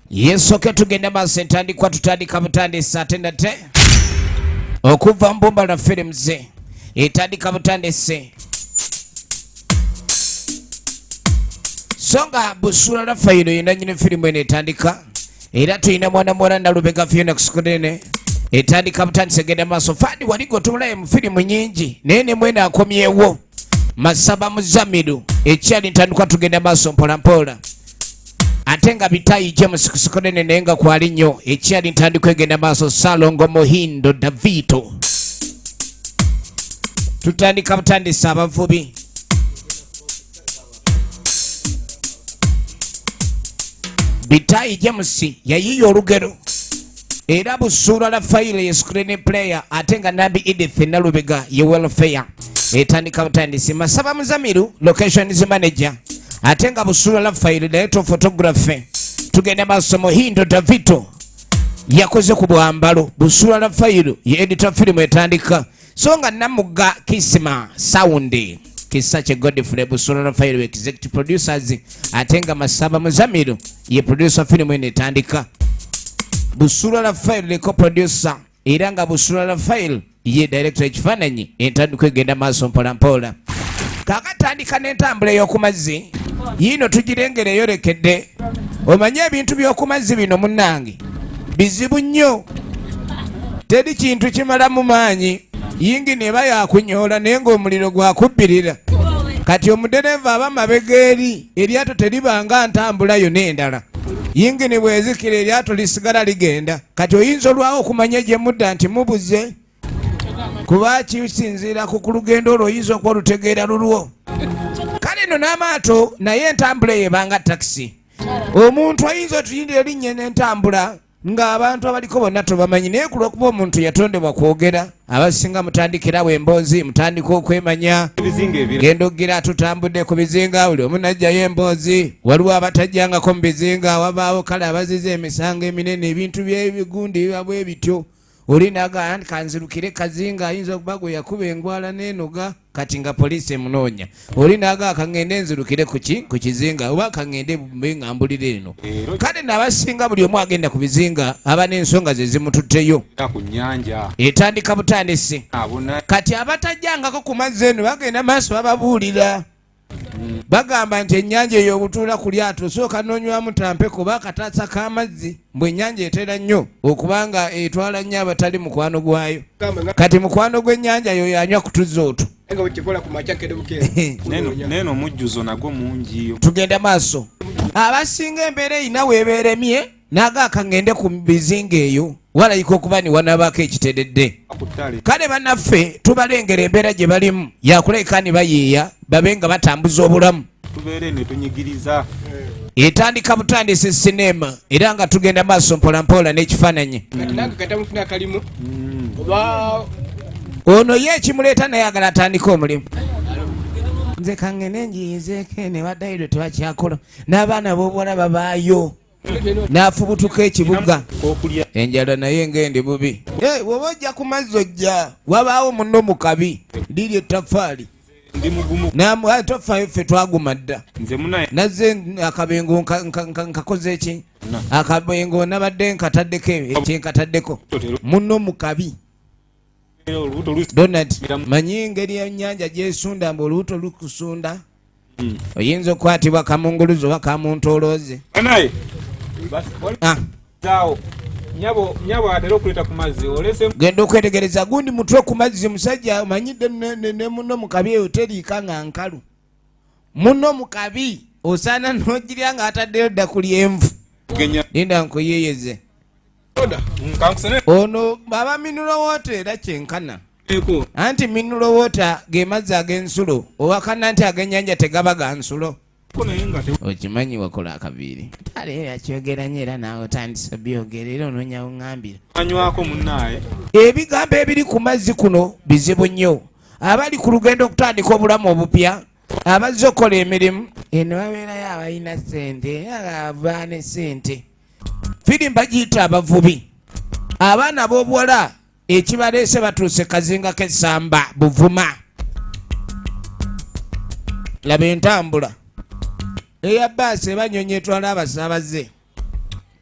Yesoke tugenda maaso entandikwa tutandika butandisi ate nate okuva mbumba na films etandika butandisi songa busula la fayiro yenda nyine filimu ene etandika era tuyina mwana mwana Nalubega Phoenix kunene etandika butandisi egenda maaso fadi waligo tulaye mu filimu nyingi nene mwena akomyewo Masaba Muzamiru ekyali ntandikwa tugenda maaso mpola mpola atenga bitayi James kusikonene nenga kwali nnyo ekyali ntandikwa egenda maaso Salongo Mohindo Davito tutandika butandisi abavubi bitayi James yayiyo olugero era busura la file ye screen player atenga Nabi Edith Nalubega ye welfare etandika butandisi Masaba Muzamiru locations manager atenga busura la file director photography tugenda maaso Mohindo Davito yakoze ku bwambalo busura la file ye editor film etandika songa Namuga Kisima sound Kisache Godfrey busura la file executive producers atenga Masaba Muzamiru ye producer film etandika busura la file ko producer iranga busura la file ye director ekifananyi entandika egenda maaso mpola mpola kakatandika n'entambula y'okumazzi yino tugirengere yolekedde omanye ebintu by'okumazzi bino munnange bizibu nnyo teri kintu kimala mu maanyi yingi neba yakunyoola naye ng'omuliro gwakubbirira kati omudereva aba mabega eri eryato teribanga ntambula yonna endala yingi ne bwezikira eryato lisigala ligenda kati oyinza olwawo okumanya gye mudda nti mubuze kuba kisinziira ku lugendo olwo oyinza okuba olutegeera lulwo kale no n'amaato naye entambula yebanga takisi omuntu ayinza otuyindira erinnya n'entambula ng'abantu abaliko bonna tobamanyi naye ku lw'okuba omuntu yatondebwa kwogera abasinga mutandikirawo emboozi mutandika okwemanya genda ogira tutambudde ku bizinga buli omu najjayo emboozi waliwo abatajjangako mu bizinga wabaawo kale abaziza emisango eminene ebintu by'ebigundi biba bwe bityo oli naga kanzirukire kazinga ayinza okuba gwe yakuba engwala n'enoga kati nga poliisi emunoonya oli naga akangende nzirukire ku kizinga oba akangende mbengambulire eno kale n'abasinga buli omu agenda ku bizinga aba n'ensonga ze zimututteyo etandika butandisi kati abatajjangako ku mazzi eno bagenda maaso bababuulira bagamba nti ennyanja eyo obutuula ku lyato sooka noonywamu tampeko oba akataasa k'amazzi mbwe ennyanja etera nnyo okubanga etwala nnyo abatali mukwano gwayo kati mukwano gw'ennyanja yo yanywa kutuzza otu neno omujjuzo nagwo mungiyo tugenda maaso abasinga embeera eyina weebeeremye naga akangende ku bizinga eyo walayika okuba ni wanabako ekiteredde kale bannaffe tubalengera embeera gye balimu yakulabika ni bayiiya babe nga batambuza obulamu tubeere ne tunyigiriza etandika butandisi sinema era nga tugenda maaso mpola mpola n'ekifaananyi ono ye ekimuleeta naye agala atandika omulimu nze kangene njiyinzeeko ne baddayo tebakyakola n'abaana b'obuwala babaayo n'afubutuka ekibuga enjala naye ngende bubi woba ojja ku mazzi ojja wabaawo munno mu kabi liri ettafaali tofaayo ffe twaguma dda nazze akabengo nkakoze eki akabengo nabadde nkataddeko ekyenkataddeko munno mu kabi Donald manyi engeri ennyanja gyesunda mbu olubuto lukusunda oyinza okukwatibwa kamunguluzo oba kamuntolooze nyabo atera okuleta ku mazzi olese genda okwetegereza gundi mutwe ku mazzi musajja omanyidde ne munno mu kabi eyo teriika nga nkalu munno mu kabi osaana n'ogirya nga ataddeyo dda ku lyenvu linda nkuyeyeze ono aba mineral water era kyenkana anti mineral water ge mazzi ag'ensulo owakana nti ag'ennyanja tegaba ga nsulo okimanyi wakola akaviiri tale yakyogeranye era naawe otandisa byogera era onoonya wuŋŋambira anywako munnaye ebigambo ebiri ku mazzi kuno bizibu nnyo abali ku lugendo okutandika obulamu obupya abazze okukola emirimu eno babeerayo abalina ssente aba ne ssente firimu bagiyita abavubi abaana b'obuwala ekibaleese batuuse kazinga k'essamba Buvuma laba entambula eya bbaasi ebanyonyi etwala abasaabaze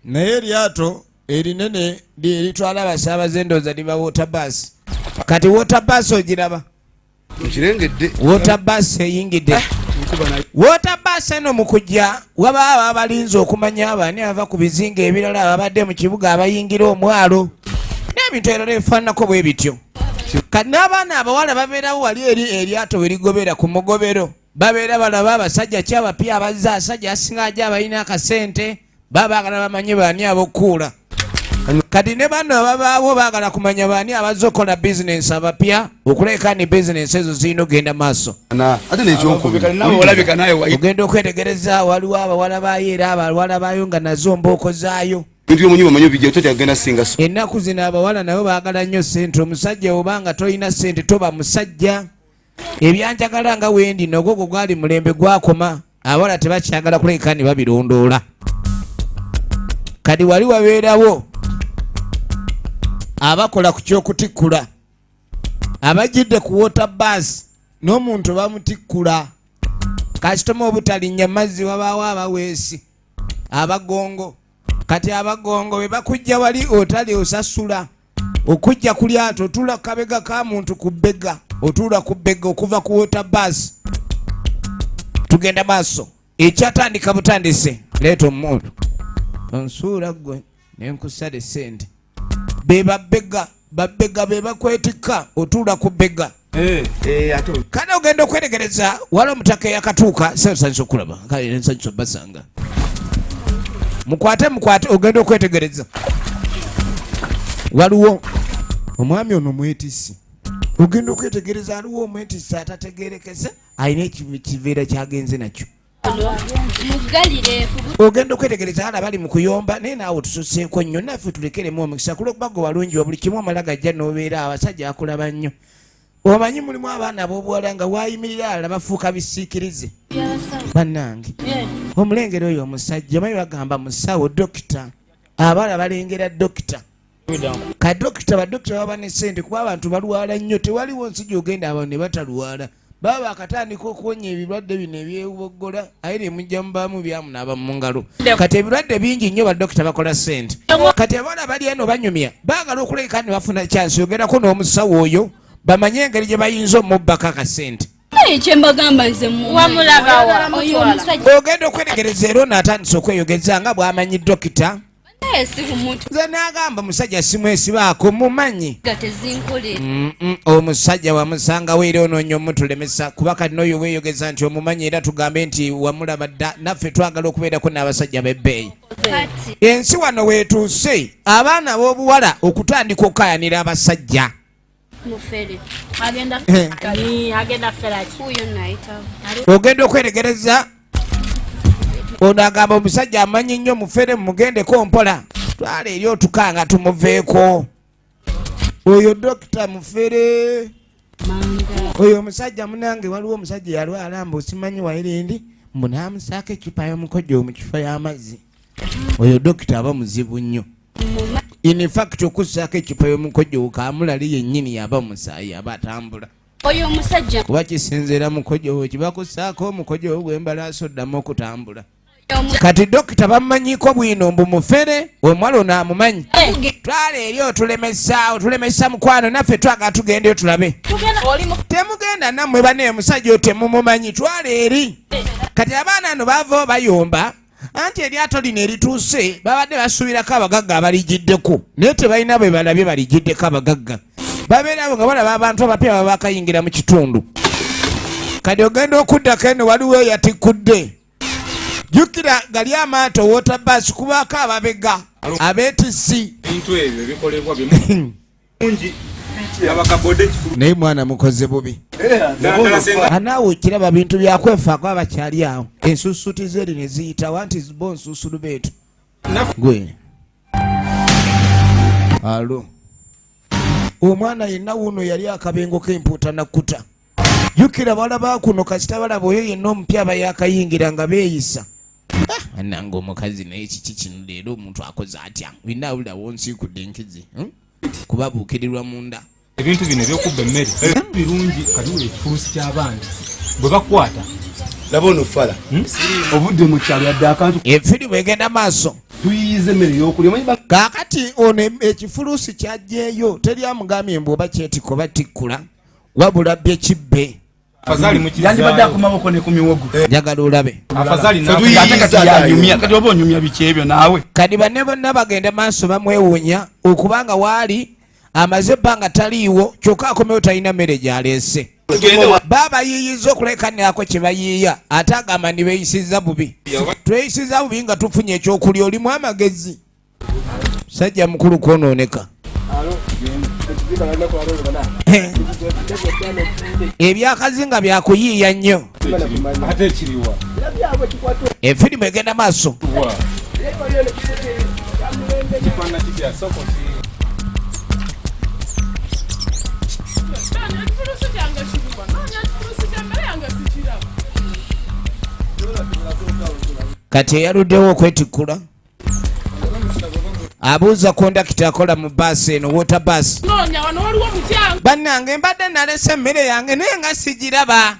naye eryato erinene eritwala abasaabaze ndooza liba waterbus. Kati waterbus ogiraba? Mukirengedde. Waterbus eyingidde. Waterbus eno mu kujja wabaawo abalinze okumanya abaani ava ku bizinga ebirala ababadde mu kibuga abayingira omwalo n'ebintu ebirala ebifaananako bwe bityo. Kati n'abaana abawala babeerawo wali eri eryato we ligobera ku mugobero, babeera balaba abasajja ki abapya abazze asajja asinga ajja abalina akasente baba baagala bamanye baani ab'okkuula. Kati ne bano ababaawo baagala kumanya baani abazze okukola bizinensi abapya okuleka ni bizinensi ezo zirina ogenda maaso. Ate n'ekyonkubiri olabika naye ogenda okwetegereza waliwo abawala baayo era abawala baayo nga nazo mbooko zaayo. bintu by'omunyi bamanyi bijja toti agenda singa so. Ennaku zino abawala nabo baagala nnyo ssente. Omusajja obanga tolina ssente toba musajja. Ebyanjagala nga wendi nogwo gwali mulembe gwakoma. Abawala tebakyagala kuleka ne babirondoola. Kati wali wabeerawo abakola ku kyokutikkula abajjidde ku waterbus n'omuntu bamutikkula kasitoma obutalinnya mazzi wabaawo abaweesi abagongo. Kati abagongo bwe bakujja wali otali osasula okujja ku lyato otula ku kabega ka muntu ku bbega otuula ku bbega okuva ku waterbus. Tugenda maaso ekyatandika butandise leeta omuntu onsuula gwe nenkusale sente be babbega be bakwetikka otuula ku bbega. Kale ogenda okwetegereza wala omutaka eyakatuuka sensanyusa okulaba kale ensanyusa basanga mukwate ogenda okwetegereza waliwo omwami ono mwetisi. Ogenda okwetegereza aliwo omwetisi atategerekese alina ekiveera kyagenze nakyo. Ogenda okwetegereza hala bali mu kuyomba naye naawe otusoseeko nnyo naffe tulekeremu omukisa kulwokuba gwe walungi wa buli kimu amala gajja n'obeera abasajja akulaba nnyo. Omanyi mulimu abaana ab'obuwala nga waayimirira alala bafuuka bisiikirize. Bannange omulengero oyo omusajja omanyi bagamba musawo dokita abala balengera dokita. Kadokita badokita baba ne ssente kuba abantu balwala nnyo tewaliwo nsi gy'ogenda abantu ne batalwala. Baba akatandika okuwonya ebirwadde bino ebyeboggola aye ne mujja mubaamu byamunaaba mu ngalo. Kati ebirwadde bingi nnyo badokita bakola ssente. Kati abana bali eno banyumya baagala okuleka ne bafuna kyansi yogerako n'omusawo oyo bamanye engeri gye bayinza omubbako akasente. Kyembagamba nze wamulaba oyo omusajja ogenda okwetegereza era n'atandisa okweyogeza nga bw'amanyi dokita. Nze n'agamba musajja simwesibaako mumanyi. Omusajja wamusangawo era onoonya omutulemesa kuba kati n'oyo weeyogeza nti omumanyi era tugambe nti wamulaba dda naffe twagala okubeerako n'abasajja b'ebbeeyi. Ensi wano weetuuse abaana b'obuwala okutandika okukayanira abasajja. Ogenda okwetegereza ono agamba omusajja amanyi nnyo mufere mugendeko mpola twala eri otukanga tumuveeko. Oyo dokita mufere oyo omusajja munange waliwo omusajja yalwala mbu simanyi wairindi mbu naamusaako ecupa y'omukojo mu kifo y'amazzi. Oyo dokita aba muzibu nnyo. In fact okussaako ecupa y'omukojo kaamulali yennyini yaba musaayi aba atambula. Oyo omusajja kuba kisinziira mukojo we kibakussaako omukojo we gw'embalaasi oddamu okutambula. Kati dokita bamumanyiko bwino mbu mufere omwala ono amumanyi. Twala eri otulemesa mukwano naffe twagala tugendeyo tulabe. Temugenda nammwe bane omusajja temumumanyi twala eri. Kati abaana ano baava bayomba anti eryato lino erituuse babadde basuubirako abagagga abaligiddeko naye tebalina bwe balabye baligiddeko abagagga. Babeerabo nga balaba abantu abapya baba bakayingira mu kitundu. Kati ogenda okuddako eno waliwo eyatikkudde. Jukira gali amaato waterbus kubaako ababega abeetisi. Bintu ebyo bikolebwa bimu. Naye mwana mukoze bubi. Anaawe okiraba bintu byakwefaako abakyali awo. Ensusuti zeri ne ziyitawo anti bo nsusulu beetu. Gwe. Alo. Omwana yenna wuno yali akabengo k'empuuta nakkuta. Jukira balaba kuno kasita balaba oyo yenna omupya abayakayingira nga beeyisa. Ananga omukazi naye kiki kino leero omuntu akoze atya wina awulirawo nsiikudde enkizi kubabuukirirwa munda. Ebintu bino ebyokubba emmere birungi kaliwo ekifuusi ky'abaana bwe bakwata laba ono fala obudde mu kyalo yadde akantu efiri bwegenda maaso tuyize mmere y'okulya. Kaakati ono ekifuluusi kyajjeeyo teri amugambye mbu oba kyetiko batikkula wabula bye kibbe. Afadhali mkiza. Yandibadde akumaboko ne ku miwogo. Njagala olabe. Afadhali na kati yanyumya kati oba onyumya biki ebyo naawe. Kati banne bonna bagenda maaso bamwewuunya okubanga waali amaze ebbanga taliiwo kyokka akomewo talina mmere gy'aleese. Baba yiyiza okulekanirako kye bayiiya ate agamba ni beeyisiza bubi. Tweyisiza bubi nga tufunye ekyokulya olimu amagezi. Sajja mukulu kwonooneka. Ebyakazinga byakuyiiya nnyo. ate kiriwa. Efirimu egenda maaso. Kipanda kipya soko ki. Kati eyaluddewo okwetikkula abuuza kondakita akola mu baasi eno wota baasi. Bannange mbadde nalese emmere yange naye nga sigiraba.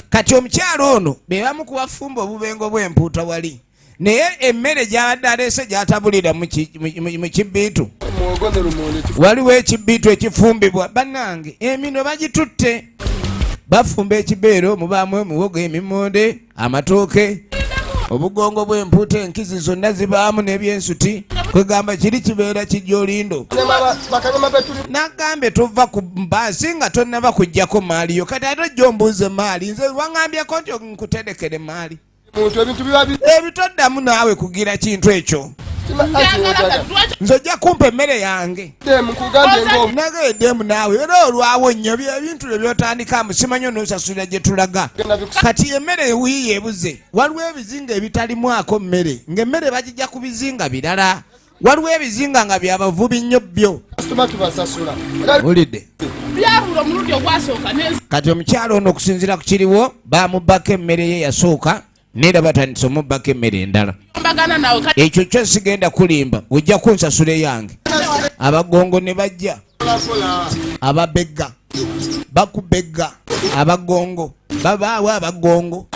Kati omukyalo ono be bamu ku bafumba obubengo bw'empuuta wali naye emmere gy'abadde aleese gy'atabulira mu kibbiitu. Waliwo ekibbiitu ekifumbibwa bannange emino bagitutte. Bafumba ekibeero mubaamu emiwogo, emimonde, amatooke, obugongo bw'empuuta, enkizi zonna zibaamu n'ebyensuti. Kwegamba kiri kibeera kijjolindo. Nagambe tuva ku mbaasi nga tonnaba kujjako maaliyo. Kati ate ojja ombuuze maali. Nze waŋŋambyeko nti nkuterekere maali. Ebitoddamu naawe kugira kintu ekyo. Nze ojja kumpa emmere yange. Nageddemu naawe era olwawo nnyo ebintu bye byotandikamu simanyi onosasulira gye tulaga. Kati emmere ewiiyo ebuze. Waliwo ebizinga ebitalimwako mmere ng'emmere bagijja ku bizinga birala. Waliwo ebizinga nga byabavubi nnyo byo. Olidde. Kati omukyalo ono okusinziira ku kiriwo baamubbako emmere ye yasooka neera batandise omubbako emmere endala. Ekyo kyo sigenda kulimba ojja kunsasula yange. Abagongo ne bajja, ababegga bakubegga, abagongo babaawo abagongo.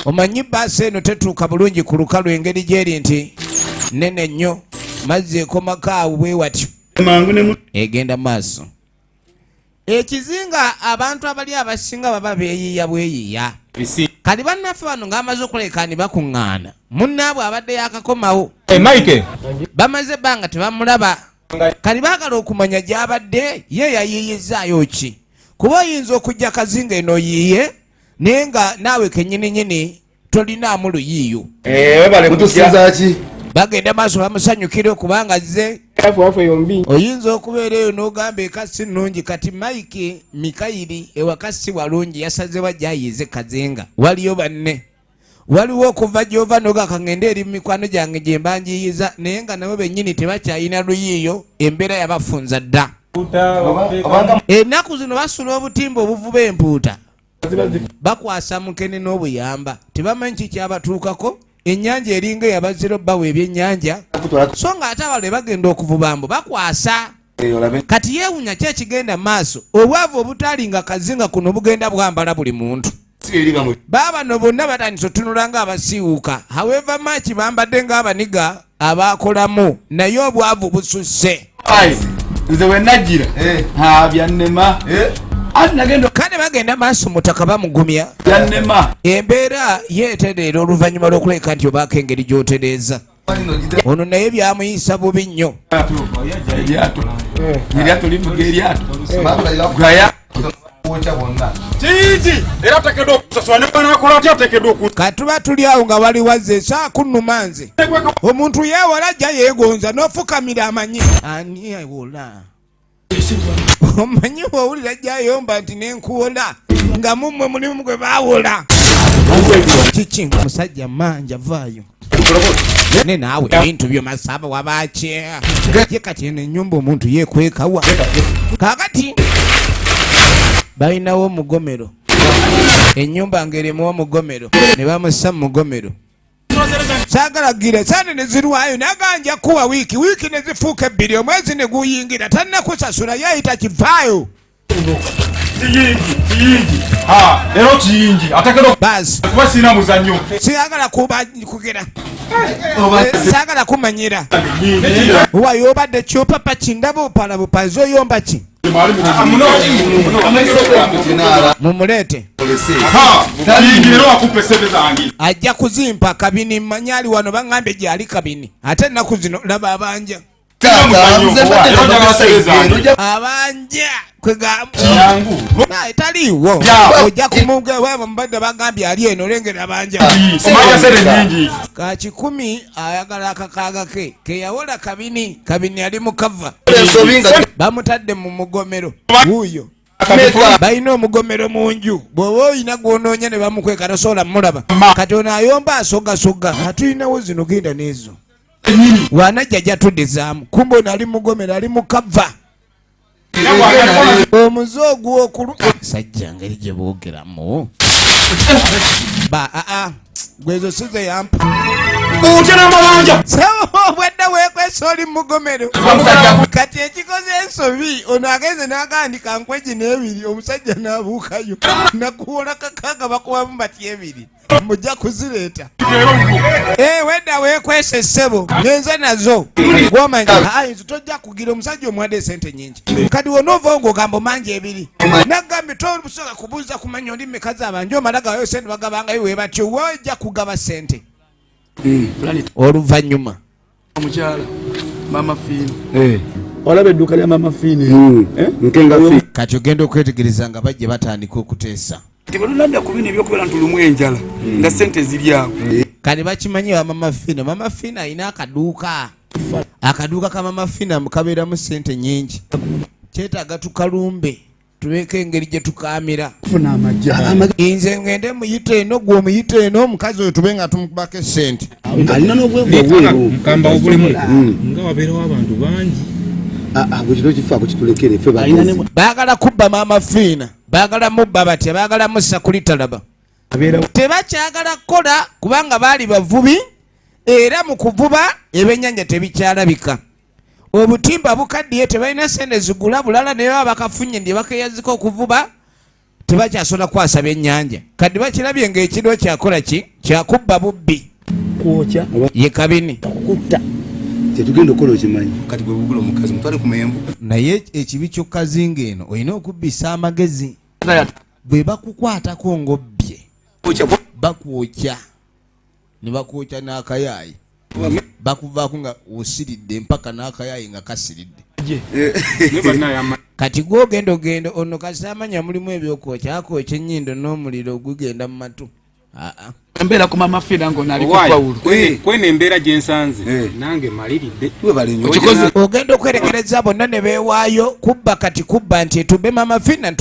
Omanyi baasi eno tetuuka bulungi ku lukalu engeri gyeri nti nene nnyo mazzi ekomako awo bwe watyo egenda maaso. Ekizinga abantu abali abasinga baba beeyiiya bweyiiya. Kati bannaffe bano ng'amaze okulekaani bakuŋŋaana munnaabwe abadde yakakomawo. Mike Bamaze ebbanga tebamulaba. Kati baagala okumanya gy'abadde ye yayiiyizaayo ki. Kuba oyinza okujja kazinga eno oyiiye naye nga naawe kennyininyini tolinaamu luyiiyo. Mutusinza ki? Bagenda maaso bamusanyukire okubanga zze oyinza okubeera eyo n'ogamba ekasi nnungi. Kati Mike Mikayiri ewaka si walungi yasaze wajja ayiize kazinga. Waliyo banne waliwo okuva gy'ova n'ogaka ngende eri mikwano gyange gye mbanjiyiza naye nga nabo bennyini tebakyayina luyiiyo embeera yabafunza dda. Ennaku zino basula obutimba obuvuba empuuta bakwasa mukene n'obuyamba tebamanyi kikyabatuukako. Ennyanja eringa eyabazira obbawa ebyennyanja so nga ate abalwe bagenda okuvuba mbu bakwasa. Kati yeewunya ki ekigenda maaso obwavu obutalinga kazinga kuno bugenda bwambala buli muntu. Baabano bonna batandise otunula ng'abasiiwuka. However much bambadde ng'abaniga abaakolamu naye obwavu bususse. Nze we najjira byannema. Kale bagenda maaso mutaka bamugumya. Byannema. Embeera yeetereera oluvannyuma lw'okuleka nti obaako engeri gy'otereeza. Ono naye byamuyisa bubi nnyo. Eryato livuga eryato. era tekedwa okusasula ne banakola atya tekedwa okusasula. Katuba tuli awo nga wali wazze saa kunnuma nze. Omuntu yeewola ajja yeegonza n'ofukamira amanyi. Ani ewola? Omanyi bw'owulira ajja ayomba nti n'enkuwola nga mummwe mulimu gwe baawola. Kiki musajja manja vaayo. Ne naawe ebintu byo masaba wabakye. Ye kati eno ennyumba omuntu yeekwekawa. Kaakati balinawo omugomero. Ennyumba ng'erimu omugomero ne bamussa mu mugomero. Saagalagira sane ne zirwayo naganja kuwa wiiki ne zifuuka ebbiri omwezi ne guyingira tannakusasula yayita kivaayo. kiyingi ero kiyingi atakero basi kuba sina muzanyo sigagala kugera sagala kumanyira wayo obadde kyopapa kindaba opala bupazi oyomba ki mumuleete ajja kuzimpa kabini manyali wano baŋŋambye gyali kabini ate ennaku zino laba abanja abanja taliiwo ojja kumubadde bagambye ali eno olengera abanja ka 10 ayagala akakaaga ke keyawola kabini ali mukava bamutadde mu mugomero wuuyo balina omugomero munju bw'oba oyina gwonoonya ne bamukweka tosobola mulaba kati ono ayomba asogasoga atulinawo zino genda n'ezo wanajja jatudizaamu kumbe ono ali mugomero ali mukava omuze ogwokulu sajja ngeri gye boogeramu gwezo size yampa obwedde weekwesa oli mugomero kati ekikoze ensobi ono agenze n'agandika nkweji n'ebiri omusajja n'abuukayo nakuwola kakaaga bakubamu bati ebiri mujja kuzireeta wedda weekwesa essebo nenze nazo gwomanyi nze tojja kugira omusajja omuwadde esente nyingi kati wonoova ng'ogamba omanja ebiri nagambye tosobola kubuuza kumanya oli mekazi abanje omala gawayo sente bagabangayo we batyo wojja kugaba sente oluvannyuma omukyala mama fiini olaba edduuka lya mama fiini nkenga fi kati ogenda okwetegereza nga bajja batandika okuteesa tebululanda ku bino ebyokubeera ntulumu enjala nga sente ziri awo kati bakimanyi wa mama fiina alina akaduuka ka mama fiina mukabeeramu sente nyingi kyetaaga tukalumbe tubeeko engeri gye tukaamira nze ngende muyite eno gwe omuyite eno omukazi oyo tube nga tumukubako esente alina n'obwevu mukamba obulimu nga wabeerawo abantu bangi bwe kino kifaako kitulekere ffe baagala kubba mama fiina baagala mubba batya baagala mussa kulitalaba tebakyagala kukola kubanga baali bavubi era mu kuvuba ebyennyanja tebikyalabika obutimba bukaddiye tebalina sente zigula bulala naye baba bakafunye ndi bakeyazika okuvuba tebakyasobola kwasa byennyanja kadde bakirabye ng'ekirwa kyakola ki kyakubba bubbi kwokya ye kabini kutta tetugenda okukola okimanyi kati gwe bugula omukazi mutwale ku menvu naye ekibi kyokkazinga eno olina okubbisa amagezi bwe bakukwatako ng'obbye bakwokya ne bakwokya n'akayaayi bakuvaako nga osiridde mpaka n'akayaayi nga kasiridde kati gwogenda ono kasamanya mulimu ebyokwokya akwokya ennyindo n'omuliro gugenda mu matu embeera ku mama fiina ng'onali kukwawulu kweno embeera gye nsanze nange maliridde ogenda okwerekereza bonna ne beewaayo kubba kati kubba nti tubbe mama fiina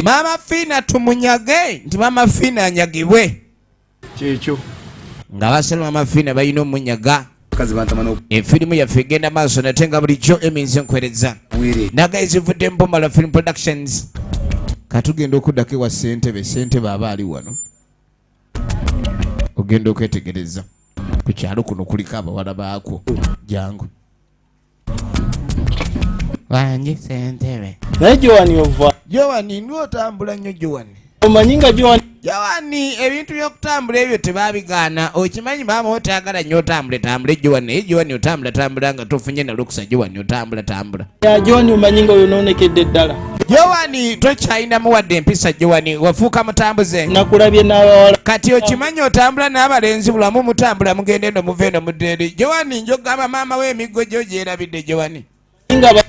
mama fiina tumunyage nti mama fiina anyagibwe kyekyo nga basala mama fiina balina omunyaga efirimu yaffe egenda maaso nate nga bulijjo eminze nkwereza nagayizivudde Mpomala Film Productions katugenda okuddako ewa ssentebe aba ali wano ogenda okwetegereza ku kyalo kuno kuliko abawala baakwo jangu wangi ssentebe naye Joani ova Joani niotambula nnyo Joani omanyi nga Joani ebintu by'okutambula ebyo tebabigaana okimanyi maama otayagala nnyo otambule Joani naye Joani otambula nga tofunye na lukusa Joani otambula ya Joani omanyi nga oyonoonekedde ddala Joani tokyalinamu wadde empisa Joani wafuuka mutambuze nakulabye n'abawala kati okimanyi otambula n'abalenzi bulamu mutambula mugende eno muve eno muddeeri Joani njogamba maama we emiggo gyo gyerabidde Joani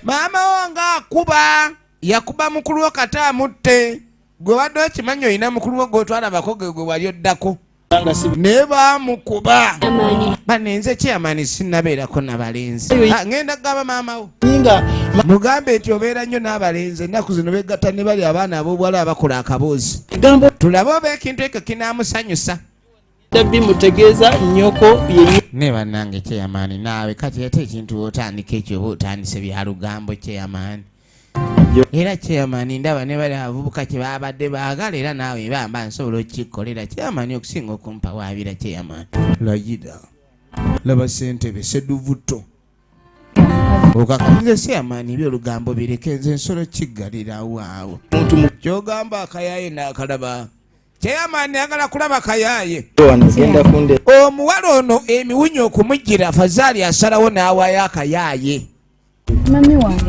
maama wo nga akuba yakuba mukulu wo kati amutte gwe wadde okimanyi olina mukulu wo gwotwala bakoge gwe wali oddako ne bamukuba banenze kyamaani sinnabeerako n'abalenzi ngenda kugamba maama wo mugambe nti obeera nnyo n'abalenzi ennaku zino begatta ne bali abaana ab'obuwala abakola akaboozi tulabe oba ekintu ekyo kinaamusanyusa bimutegeeza nnyoko ne bannange kyeyamaani naawe kati ate ekintu otandika ekyo oba otandise bya lugambo kyeyamaani era kyeyamaani ndaba ne bali abavubuka kye babadde baagala era naawe bamba nsobola okikkolera kyeyamaani okusinga okumpa waabira kyeyamaani layida laba ssentebe sedduvuto Okakanze si amaanyi ebyolugambo bireke nze nsolo kiggalirawo awo. Kyogamba akayaye n'akalaba. Kyeyamaani ayagala kulaba kayaye. Omuwala ono emiwunyo okumujjira Fazaali asalawo n'awaayo akayaye. Mami wange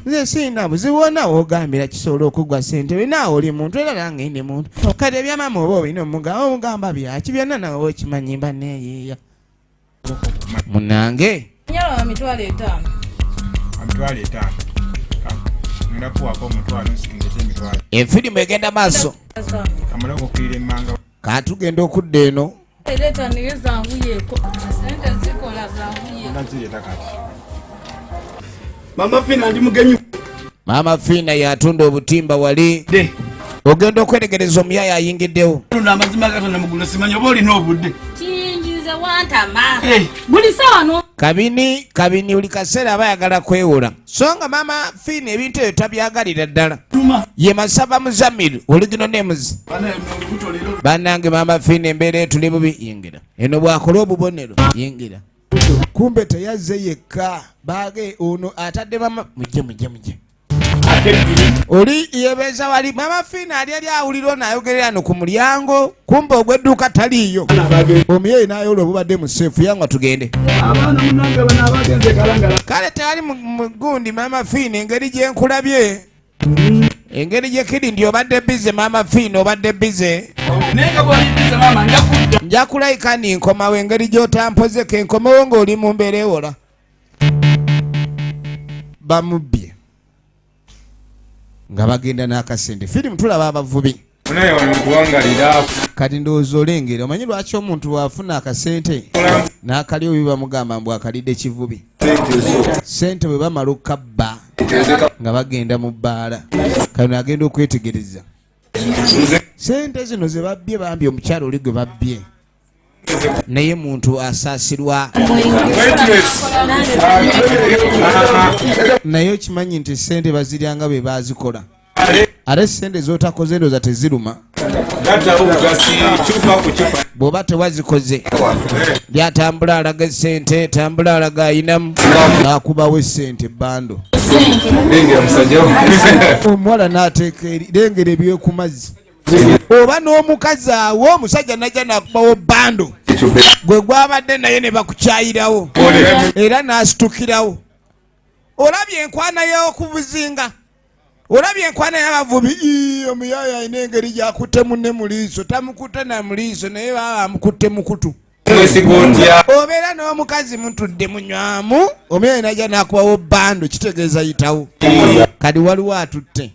nze sina buziwona ogambira kisobola okugwa ssente naawe oli muntu era nange ndi muntu kati ebyamaama oba olina omugamba byaki byonna nawe okimanyi mba neeyiiya munange nyala wa mitwalo 5 efirimu egenda maaso katugenda okudda eno Mama Fina ndi mugenyu. Mama Fina yatunda obutimba wali. Ogenda okweregereza omuyaya ayingiddewo. Tunda amazima Katonda mugulu simanyi oba olina obudde. Kiyingiza wantama. Buli sawa no. Kabini buli kaseera bayagala kwewola. So nga Mama Fina ebintu ebyo tabyagalira ddala. Ye Masaba Muzamiru oligino nemuzi. Bannange Mama Fina embeera etuli bubi yingira. Eno bwakola obubonero yingira. Kumbe teyazze yekka baage ono atadde mama mujje oli yebeeza wali Mama Fina ali awulira n'ayogerera no ku mulyango kumbe ogw'edduuka taliiyo omuyeyi n'ayola obubadde mu seefu yangwa tugende Abaana munange bano abagenze kalangala. kale tewali mu gundi Mama Fina engeri gye nkulabye engeri gye kiri ndi obadde bize Mama Fina obadde bize Nenga bwali bize mama njakudda. nja kulayika ni nkomawo engeri gy'otampozeko enkomawo ng'oli mu mbeera ewola bamubbye nga bagenda n'akasente firimu tulaba abavubi kati ndowooza olengera omanyi lwaki omuntu bw'afuna akasente n'akalyo bwe bamugamba mbu akalidde kivubi sente bwe bamala okukabba nga bagenda mu bbaala kano agenda okwetegereza sente zino ze babbye bambi omukyalo oli gwe babbye naye muntu asaasirwa naye okimanyi nti sente baziryanga be bazikola ate sente z'otakoze ndoza teziruma bw'oba tewazikoze lyatambula alaga esente tambula alaga ayinamu ng'akubawo esente bando omuwala n'ateeka eri lengera ebyoku mazzi oba n'omukazi awo omusajja najja nakubawo bando gwe gwabadde naye ne bakukyayirawo era n'asitukirawo olabye enkwana y'okubuzinga olabye enkwana y'abavubi omuyaya alina engeri gy'akutte munne mu liiso tamukutte na mu liiso naye baba amukutte mukutu obeera n'omukazi mutudde munywamu omuyaya najja nakubawo bando kitegeeza yitawo kati waliwo atutte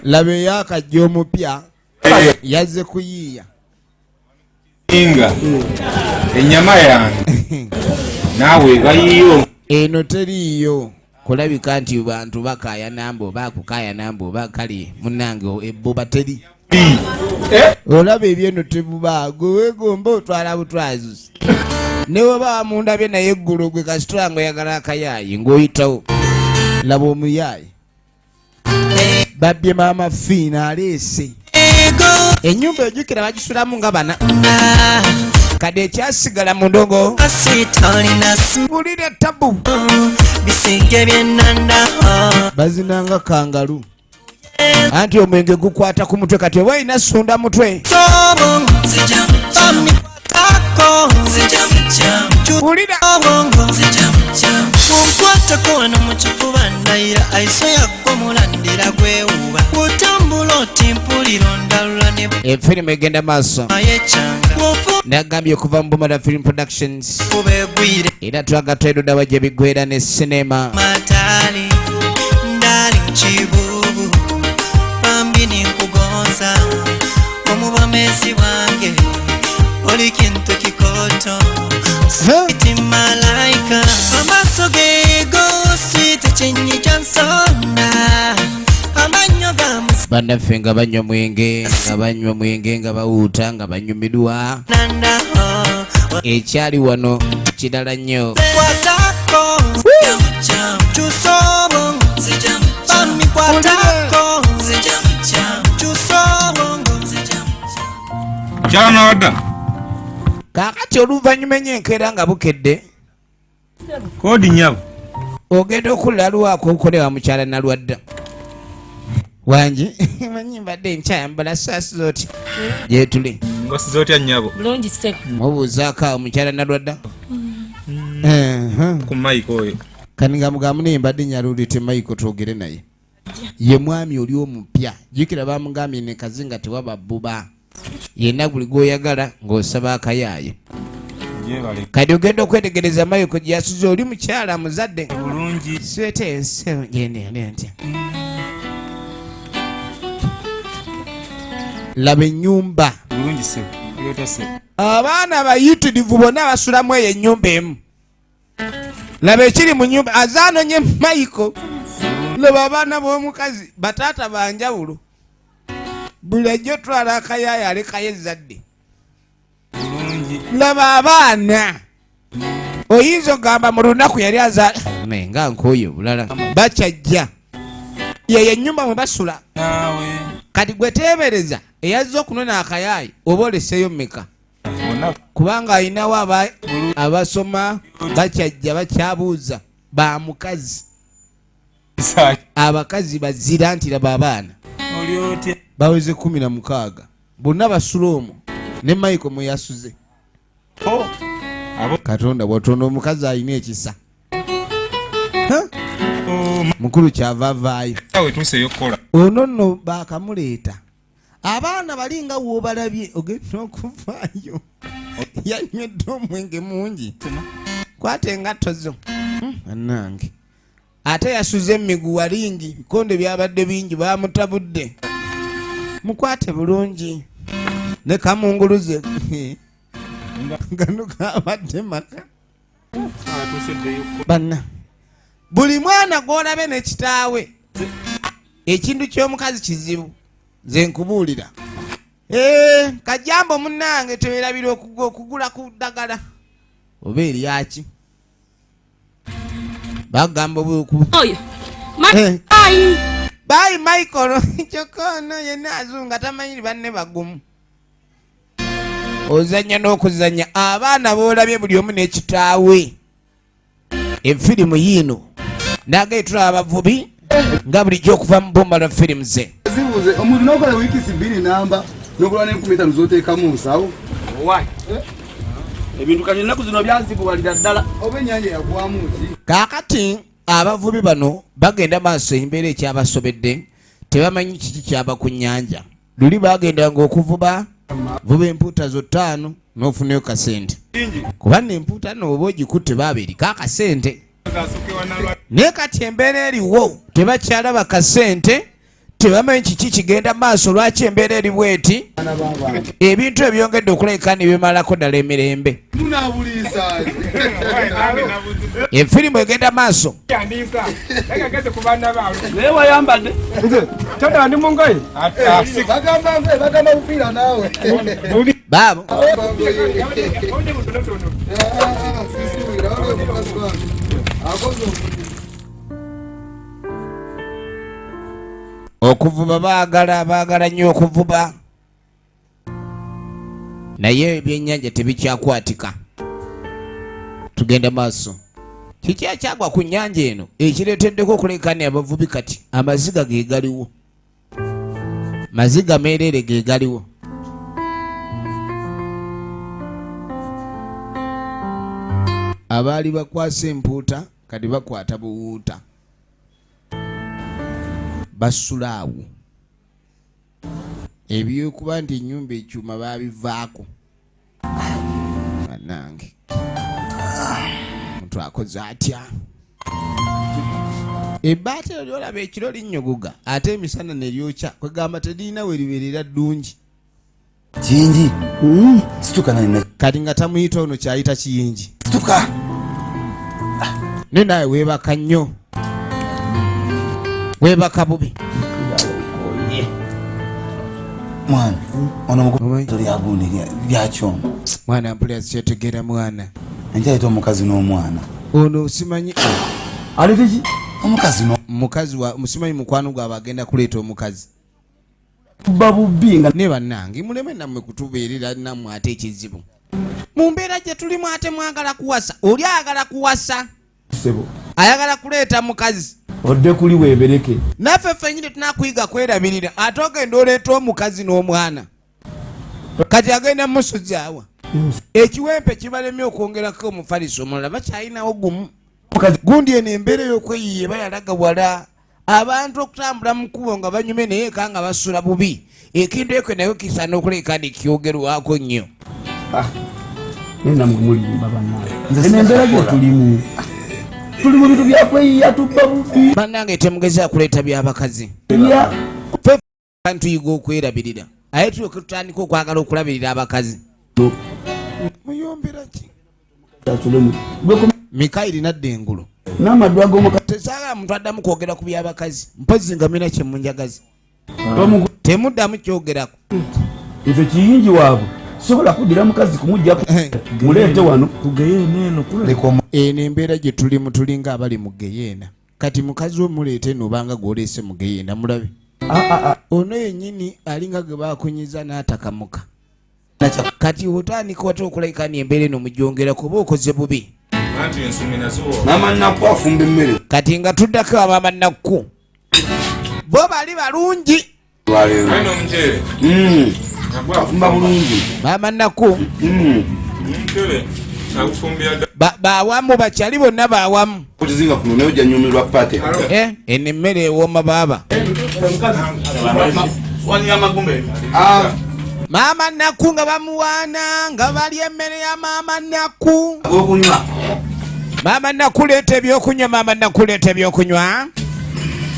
laba eyakajja omupya yazze kuyiiya ennyama yange naawe bayiyo eno teriiyo kulabika nti bantu bakayana mbu oba akukayana mbu oba kale munnange ebbuba teri olaba ebyeno tebuba gwe weegomba otwala butwazi ne weba wamundabye naye eggulu gwe kasitula ng'oyagala akayaayi ng'oyitawo laba omuyaayi babbye Mama Fina aleese ennyumba ejjukira bagisulamu nga bana kade ekyasigala mu ndogo bulira tabu bazinanga kangalu anti omwenge gukwata ku mutwe kati oba olina sunda mutwe bulira efirimu egenda maaso nagambye okuva mu Bumala Film Productions era twaga twedodawa gye biggweera ne sinema omubamezi wange oli kintu kikoto sweet malaika amaaso geego sweet kinyiga nsonda amanyo gamusi bannaffe nga banywa mwenge nga bawuuta nga banyumirwa ekyali wano kirala nnyo kaakati oluvannyuma enyenkera nga bukedde Kodi nyabo. Ogenda okulala lwako okolewa mukyala nalwadda. Wanji manyi mbadde nkyayambala saasi zoti. Gyetuli. Ngosi zoti nyabo. Bulungi step. Mubuuzaako awo mukyala nalwadda. Ku Mike oyo. Kaninga mugamu ne mbadde nyalulite Mike twogere naye. Ye mwami oli omupya. Jikira bamugambye ne kazinga tewaba bbuba. Yenna buli gw'oyagala ng'osaba akayaaye. Kati ogenda okwetegereza Mike gye yasuze oli mukyala muzadde. Bulungi. Swete ensewo gende ntya. Laba ennyumba. Bulungi se. Yota se. Abaana bayitirivu bonna basulamu eyo ennyumba emu. Laba ekiri mu nnyumba azaanonye Mike. Laba abaana b'omukazi bataata banjawulo. Buli ajja otwala akayaaya alekayo ezzadde. Laba abaana oyinza ogamba mu lunaku yali azaala nga nkooyo bulala bakyajja yeyo ennyumba mwe basula. Kati gwe teebereza eyazza okunona akayaayi oba oleseeyo mmeka kubanga ayinawo abasoma bakyajja bakyabuuza ba mukazi abakazi bazira nti laba abaana baweze 16 bonna basula omwo ne Mike mwe yasuze. Katonda bw'otonda omukazi alina ekisa mukulu kyava avaayo ono nno bakamuleeta abaana balinga woobalabye ogenda okuvaayo yanywedde omwenge mungi kwata engatto zo annange ate yasuze emiguwa lingi bikonde byabadde bingi bamutabudde mukwate bulungi ne kamunguluze ngano kabadde maka banna buli mwana gw'olabe ne kitaawe ekintu ky'omukazi kizibu nze nkubuulira kajambo munnange tewerabira okugula ku ddagala oba eryaki bagamba Oyo. Bayi Michael kyokono yenna azunga tamanyiri banne bagumu. Ozanya n'okuzanya abaana boolabye buli omu n'ekitaawe. Efirimu yiino nageetula abavubi nga bulijjo okuva mu bomba lwa firimu ze. Zibuze omuntu n'okola wiiki 2 namba n'okola n'5 z'oteekamu nsawo. Why? Ebintu kati ennaku zino byazibuwalira ddala. Oba ennyanja yagwamu ki? Kaakati abavubi bano bagenda maaso embeera ekyabasobedde tebamanyi kiki kyaba ku nnyanja. Luli bagendanga okuvuba vuba empuuta zo 5 n'ofunayo kasente. Kuba n'empuuta no oba ogikutte baabeeriko akasente. Naye kati embeera eriwo tebakyalaba kasente tebamanyi kiki kigenda maaso lwaki embeera eri bweti ebintu ebyongedde okulabika ne bimalako ddala emirembe. Efirimu egenda maaso. Naye wayambadde Tada ndi mungoye. Bagamba bufiira naawe. Baabo okuvuba baagala nnyo okuvuba naye ebyennyanja tebikyakwatika. Tugenda maaso. Kiki ekyagwa ku nnyanja eno ekireeteddeko okulekaana abavubi kati amaziga ge galiwo. Maziga meerere ge galiwo. Abaali bakwasa empuuta kati bakwata buwuuta. Basula awo. Ebyokuba nti ennyumba ekyuma baabivaako. Bannange. Omuntu akoze atya. Ebbaati eryo lyolaba ekiro linnyogoga ate emisana ne lyokya kwegamba terina we libeerera ddungi. Kiyingi. Situka nalina. Kati nga tamuyita ono kyayita kiyingi. Situka. Ne nawe weebaka nnyo. Weebaka bubi. Mwana, ono mukubi toli agundi byakyomo. Mwana mpulira kyetegeera mwana. Njaita omukazi n'omwana. Ono simanyi. Aliteji omukazi no. Mukazi wa musimanyi mukwano gwa bagenda kuleeta omukazi. Babubinga ne bannange muleme nammwe kutubeerera nammwe ate ekizibu. Mu mbeera gye tulimu ate mwagala kuwasa. Oli agala kuwasa ssebo. Ayagala kuleeta mukazi. Odde kuli weebereke. Naffe ffennyini tunakuyiga kwerabirira ate ogenda oleeta omukazi n'omwana. Kati agenda musuzaawa. Ekiwempe kibalemye okwongerako omufaliso omulala bakyalinawo gumu. Gundi eno embeera y'okweyiiya bayalaga wala. Abantu okutambula mu kkubo nga banyume naye eka nga basula bubi. Ekintu ekyo nayo kisaana okuleka kyogerwako nnyo. Nina mulimba bannange. Embeera gye tulimu. Tuli mu bintu byakweyiiya tubba bubi. Bannange temugeza kuleeta by'abakazi. Tuyiga okwerabirira. Aye tulyoke tutandika okwagala okulabirira abakazi. Muyombera ki? Mikairi nadda engulu. N'amaddu ag'omukazi. Tesaagala muntu addamu kwogera ku by'abakazi. Mpozzi nga mina kye munjagazi. Temuddamu kyogerako. Nze kiyingi waabwe. Sobola kuddira mukazi kumujja muleete wano. Kugeyeena eno. Eno embeera gye tulimu tulinga abali mu geyeena. Kati mukazi omuleete n'obanga gw'oleese mu geyeena mulabe. Ono yennyini alinga gwe baakunyiza n'atakamuka. Kati otandika wate okulabika ni embeera eno mugyongera kuba okoze bubi. Maama Nakku afumba emmere. Kati nga tuddako maama Nakku. Bo bali balungi. Afumba bulungi. Maama Nakku. Bawamu bakyali bonna bawamu. Okuzinga kuno naye ojja nyumirwa pate. Eno emmere ewooma baaba. Maama Nakku nga bamuwaana nga balya emmere ya Maama Nakku. Okunywa. Maama Nakku leeta ebyokunywa. Maama Nakku leeta ebyokunywa.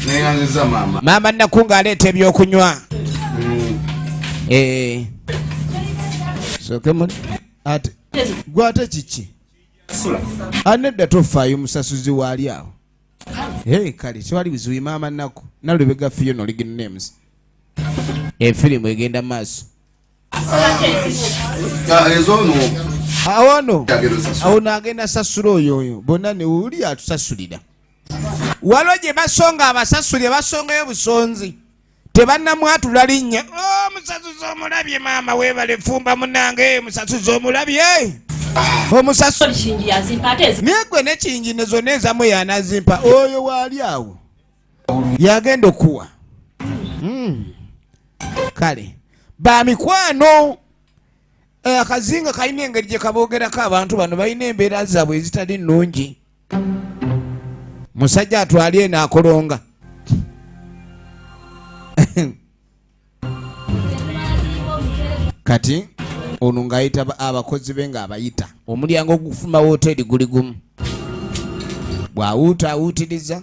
Neeyanziza maama. Maama Nakku ng'aleeta ebyokunywa. Soke muli. Ate. Gwate kiki? Anedda tofaayo musasuzi waali awo. Kale kiwali bizibu Maama Nakku. Nalubega Fiona Original Names. Efirimu egenda maaso. Awo n'agenda sasula oyo bonna ne uli atusasulira. Waliwo gye basonga abasasuli basongayo busonzi. Tebannamwatula linnya. Omusasuzi omulabye maama weebale fumba munnange musasuzi omulabye. Omusasuli naye gwe ne kingi zonna ezamu yanazimpa oyo waali awo yagenda okuwa. Kale bamikwano akazinga kalina engeri gye kaboogerako abantu bano balina embeera zaabwe ezitali nnungi. Musajja atwali eno akolonga. Kati ono ng'ayita abakozi be ng'abayita. Omulyango ogufuma wooteri guli gumu. Bw'awuuta awuutiriza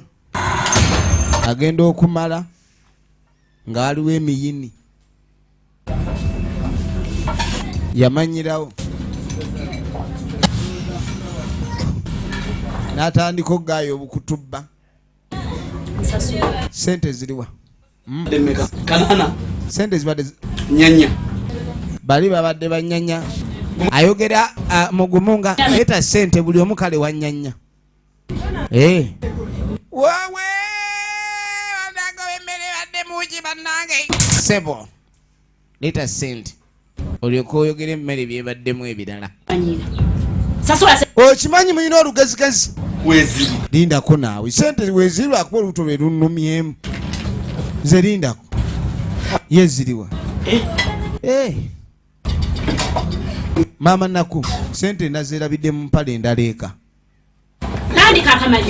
agenda okumala nga waliwo emiyini. Yamanyirawo n'atandika oggaayo obukutubba. Sente ziriwa? Sente zibadde nyanya. Bali babadde banyanya. Ayogera mugumu nga leeta sente buli omu kale wa nyanya. Wowe adaga emmere badde mugi bannange. Sebo leeta sente olyoka oyogera emmere byebaddemu ebirala. Okimanyi mulina olugezigezi. Weeziri. Lindako naawe sente weeziri lwakuba olubuto lwe lunnumyemu. Nze lindako. Yeziriwa. Maama Nakku sente nazeerabidde mu mpale endala eka.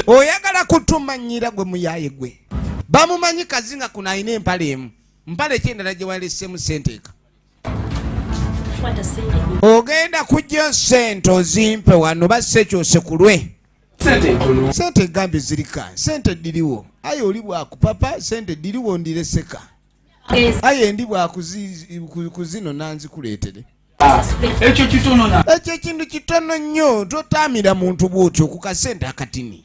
Oyagala kutumanyira gwe muyaye gwe. Bamumanyi kazinga kuno alina empale emu. Mpale ki endala gye waleesemu sente eka. Ogenda kujja sente ozimpe wano basse kyose ku lwe. Sente gambye zirika. Sente diriwo. Aye oli bwakupapa sente diriwo ndireseka. Aye ndi bwakuzino nanzikuleetere. Ekyo kitono na. Ekyo ekintu kitono nnyo totaamira muntu bw'otyo ku kasente akatini.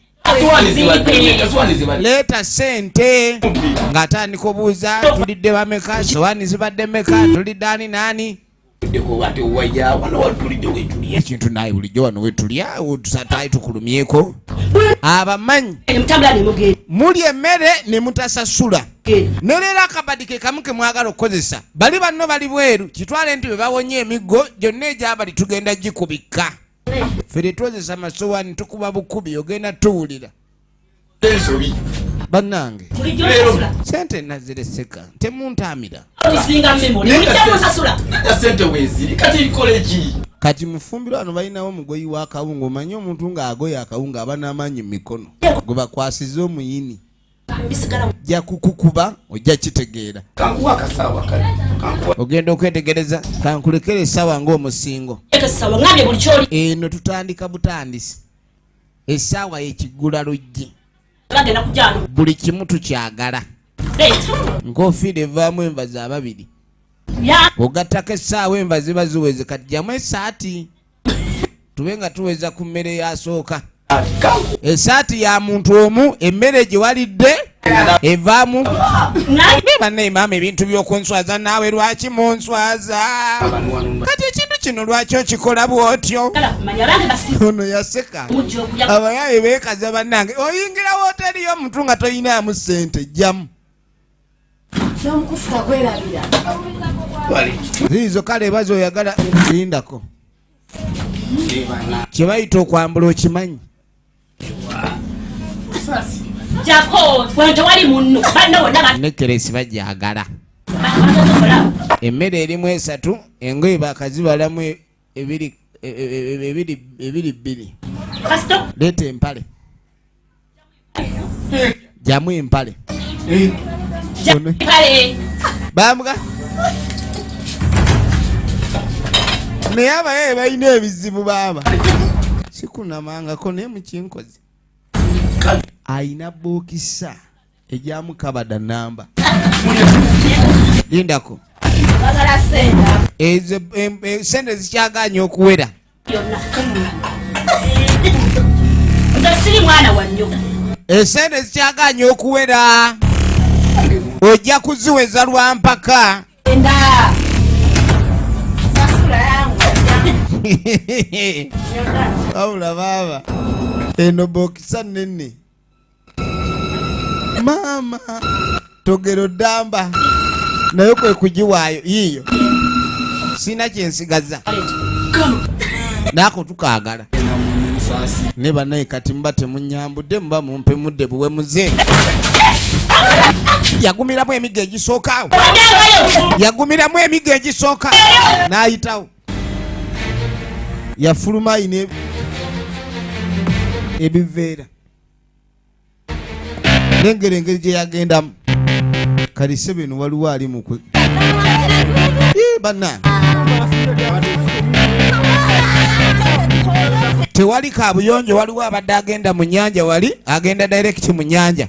Leeta sente ng'atandika obuuza tulidde bameka sowaani zibadde meka tulidde ani naani. Ekintu naye bulijjo wano wetulya tusatayi tukulumyeko. Abamanyi muli emmere ne mutasasula. Ne leero akabadi ke kamu ke mwagala okukozesa. Bali banno bali bweru kitwale nti bwe bawonye emiggo gyonna egyabali tugenda gikubika. fere twozesa amasowaani tukuba bukubi ogenda tuwulira ensobi bannange bulijjo osasula sente nazireseka temuntaamira osinga memori bulijjo osasula ya sente weeziri kati nkole ki kati mufumbiro wano balinawo omugoyi w'akawunga omanyi omuntu ng'agoya akawunga aba n'amaanyi mu mikono gwe bakwasiza omuyini bisigala jja kukukuba ojja kitegeera kankuwa akasaawa kale kankuwa ogenda okwetegereza kankulekera essaawa ng'omusingo ekesawa ngambye buli kyoli eno tutandika butandisi essaawa yekiggula luggi bagenda kujano buli kimu tukyagala leeta nkofiira evaamu envazi ababiri ya ogattako essaawa enva ziba ziweze kati jamu esaati tube nga tuweza ku mmere yasooka esaati ya muntu omu emmere gye walidde evaamu naye bannaye maama ebintu by'okunswaza naawe lwaki munswaza kati ekintu kino lwaki okikola bw'otyo manya bange basi ono yaseka mujjo okuja abayaaye beekaza bannange oyingira wooteri y'omuntu nga toyinaamu ssente jjamu n'omukufuka kwerabira ziizo kale ebazi oyagala lindako kye bayita okwambula okimanyi jako bwente wali munno banna wonna nekeresi bajagala bakola emmere erimu esatu engoye bakazibalamu ebiri bbiri kasito leeta empale jamu empale kale bambwa naye abaye balina ebizibu baaba sikunamangako naye mukinkozi ayina bookisa ejamukabada namba lindako bagala senda ezo sente zikyaganya okuwera yonna nze siri mwana wa nnyo esente zikyaganya okuwera ojja kuziweza lwampaka enda sasula yangu wabula baaba eno bookisa nenne maama togero ddamba naye kwe kugiwaayo yiiyo sina kyensigaza naako tukaagala ne bannaye kati muba temunyambudde muba mumpe mudde buwe muze yagumiramu emiga egisooka yagumiramu emiga egisooka n'ayitawo yafuluma ayina ebiveera nengeri engeri gye yagendamu kalise beno waliwo ali mukwe banna tewali kabuyonjo waliwo abadde agenda mu nnyanja wali agenda direct mu nnyanja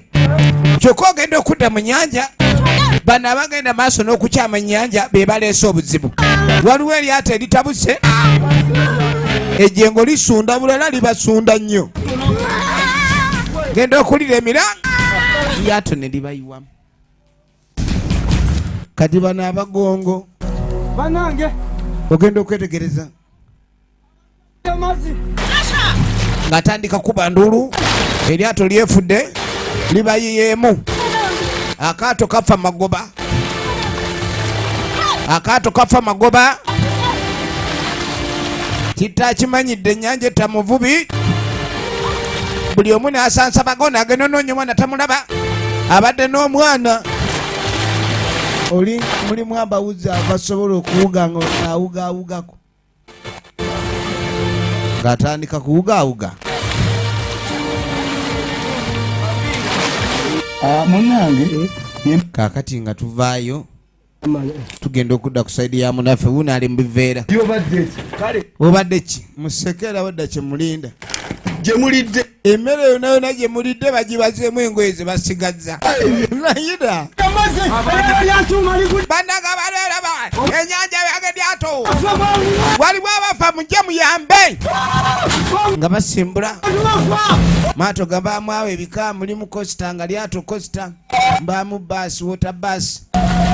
kyokka ogenda okudda mu nnyanja bano abagenda maaso n'okukyama ennyanja be baleese obuzibu waliwo eryato eritabuse ejjengo lisunda bulala libasunda nnyo genda okulira emiranga lyato ne libayiwamu kati bano abagongo banange ogenda okwetegereza ng'atandika kuba ndulu eryato lyefudde libayiyeemu akaato kafa magoba akaato kafa magoba kitakimanyidde ennyanja etamuvubi buli omu n'asansa bagona agenda onoonya omwana tamulaba abadde n'omwana oli mulimu abawuzi abasobola okuwuga ng'awugaawugako ng'atandika kuwugaawuga munange kaakati nga tuvaayo tugenda okudda ku saidi ya munaffe wuno ali mu biveera yobadde kale obadde ki musekeera wadda kye mulinda gye mulidde emmere yonna yonna gye mulidde bagibazeemu engoye ze basigazza nayira bannaga balaba ennyanja yange lyato waliwo abafa mujje muyambe nga basimbula maato gabaamu awo ebika mulimu kosita nga lyato kosita mbaamu baasi wota baasi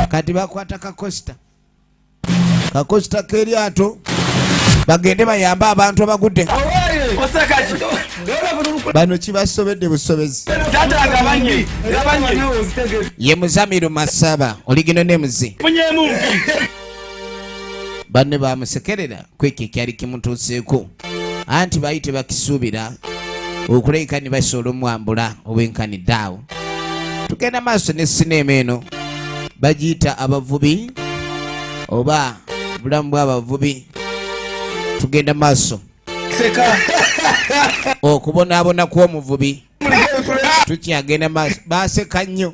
kati bakwata kakosita kakosita k'eryato bagende bayambe abantu abagudde bano kibasobedde busobezi ye Muzamiru Masaba oligino ne muze banne bamusekerera kwekyo ekyali kimutuuseeko anti baali tebakisuubira okulabika ne basobola omwambula obwenkanidde awo. Tugenda maaso ne sinema eno bagiyita Abavubi oba bulamu bw'abavubi. Tugenda maaso okubonaabona kw'omuvubi tukyagenda maaso. Baaseka nnyo.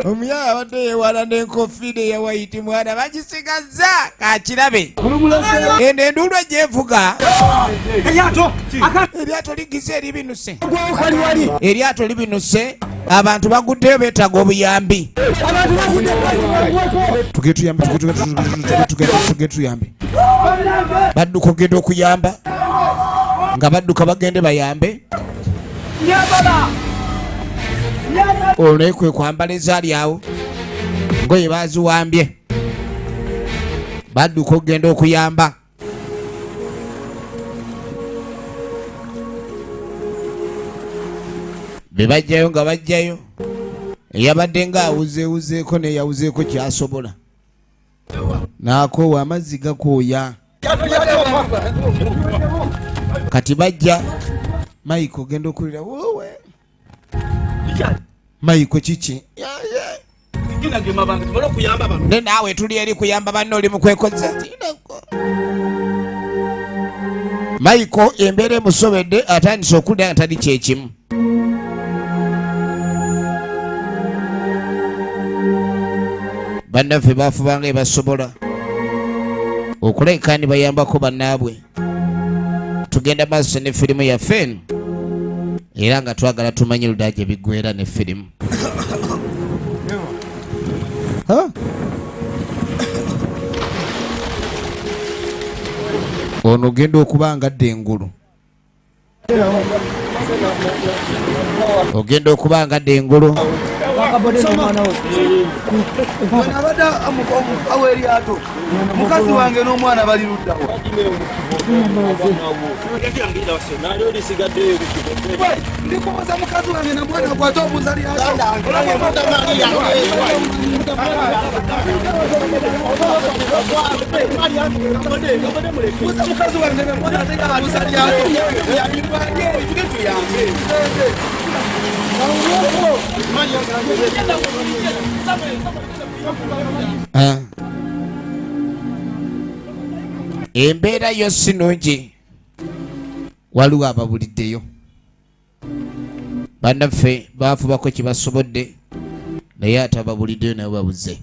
Omuyala abadde yeewala n'enkofiira eya wayiti mwana bagisigaza kakirabe. Eno enduulu egyevuga eryato ligise eribinuse. Eryato libinuse abantu baguddeyo beetaaga obuyambi. Tugende tuyambe. Badduka ogenda okuyamba nga badduka bagende bayambe. Olwo kwe kwambala ezaali awo ngoye baziwambye. Badduka ogenda okuyamba. Be bajjayo nga bajjayo eyabadde nga awuzeewuzeeko neyawuzeeko kyasobola naakoowa amazzi gakooya. Kati bajja Maiko genda okulira wowe Maiko kiki ne naawe tuli eri kuyamba banno oli mukwekoza. Maiko embeera emusobedde atandise okulira nga tali kyekimu. Bannaffe baafubanga ebasobola okulabika ni bayambako bannaabwe. Tugenda maaso ne firimu yaffe eno era nga twagala tumanye luda gye biggweera ne firimu. Ono ogenda okuba nga Ddengulu. Ogenda okuba nga Ddengulu. Mukazi wange n'omwana bali luddawo. Ndikubuuza mukazi wange na mwana gwate omuzali mukazi wange na mwana omuzali embeera yo si nnungi. Waliwo ababuliddeyo. Bannaffe baafubako kye basobodde naye ate ababuliddeyo nabo babuze.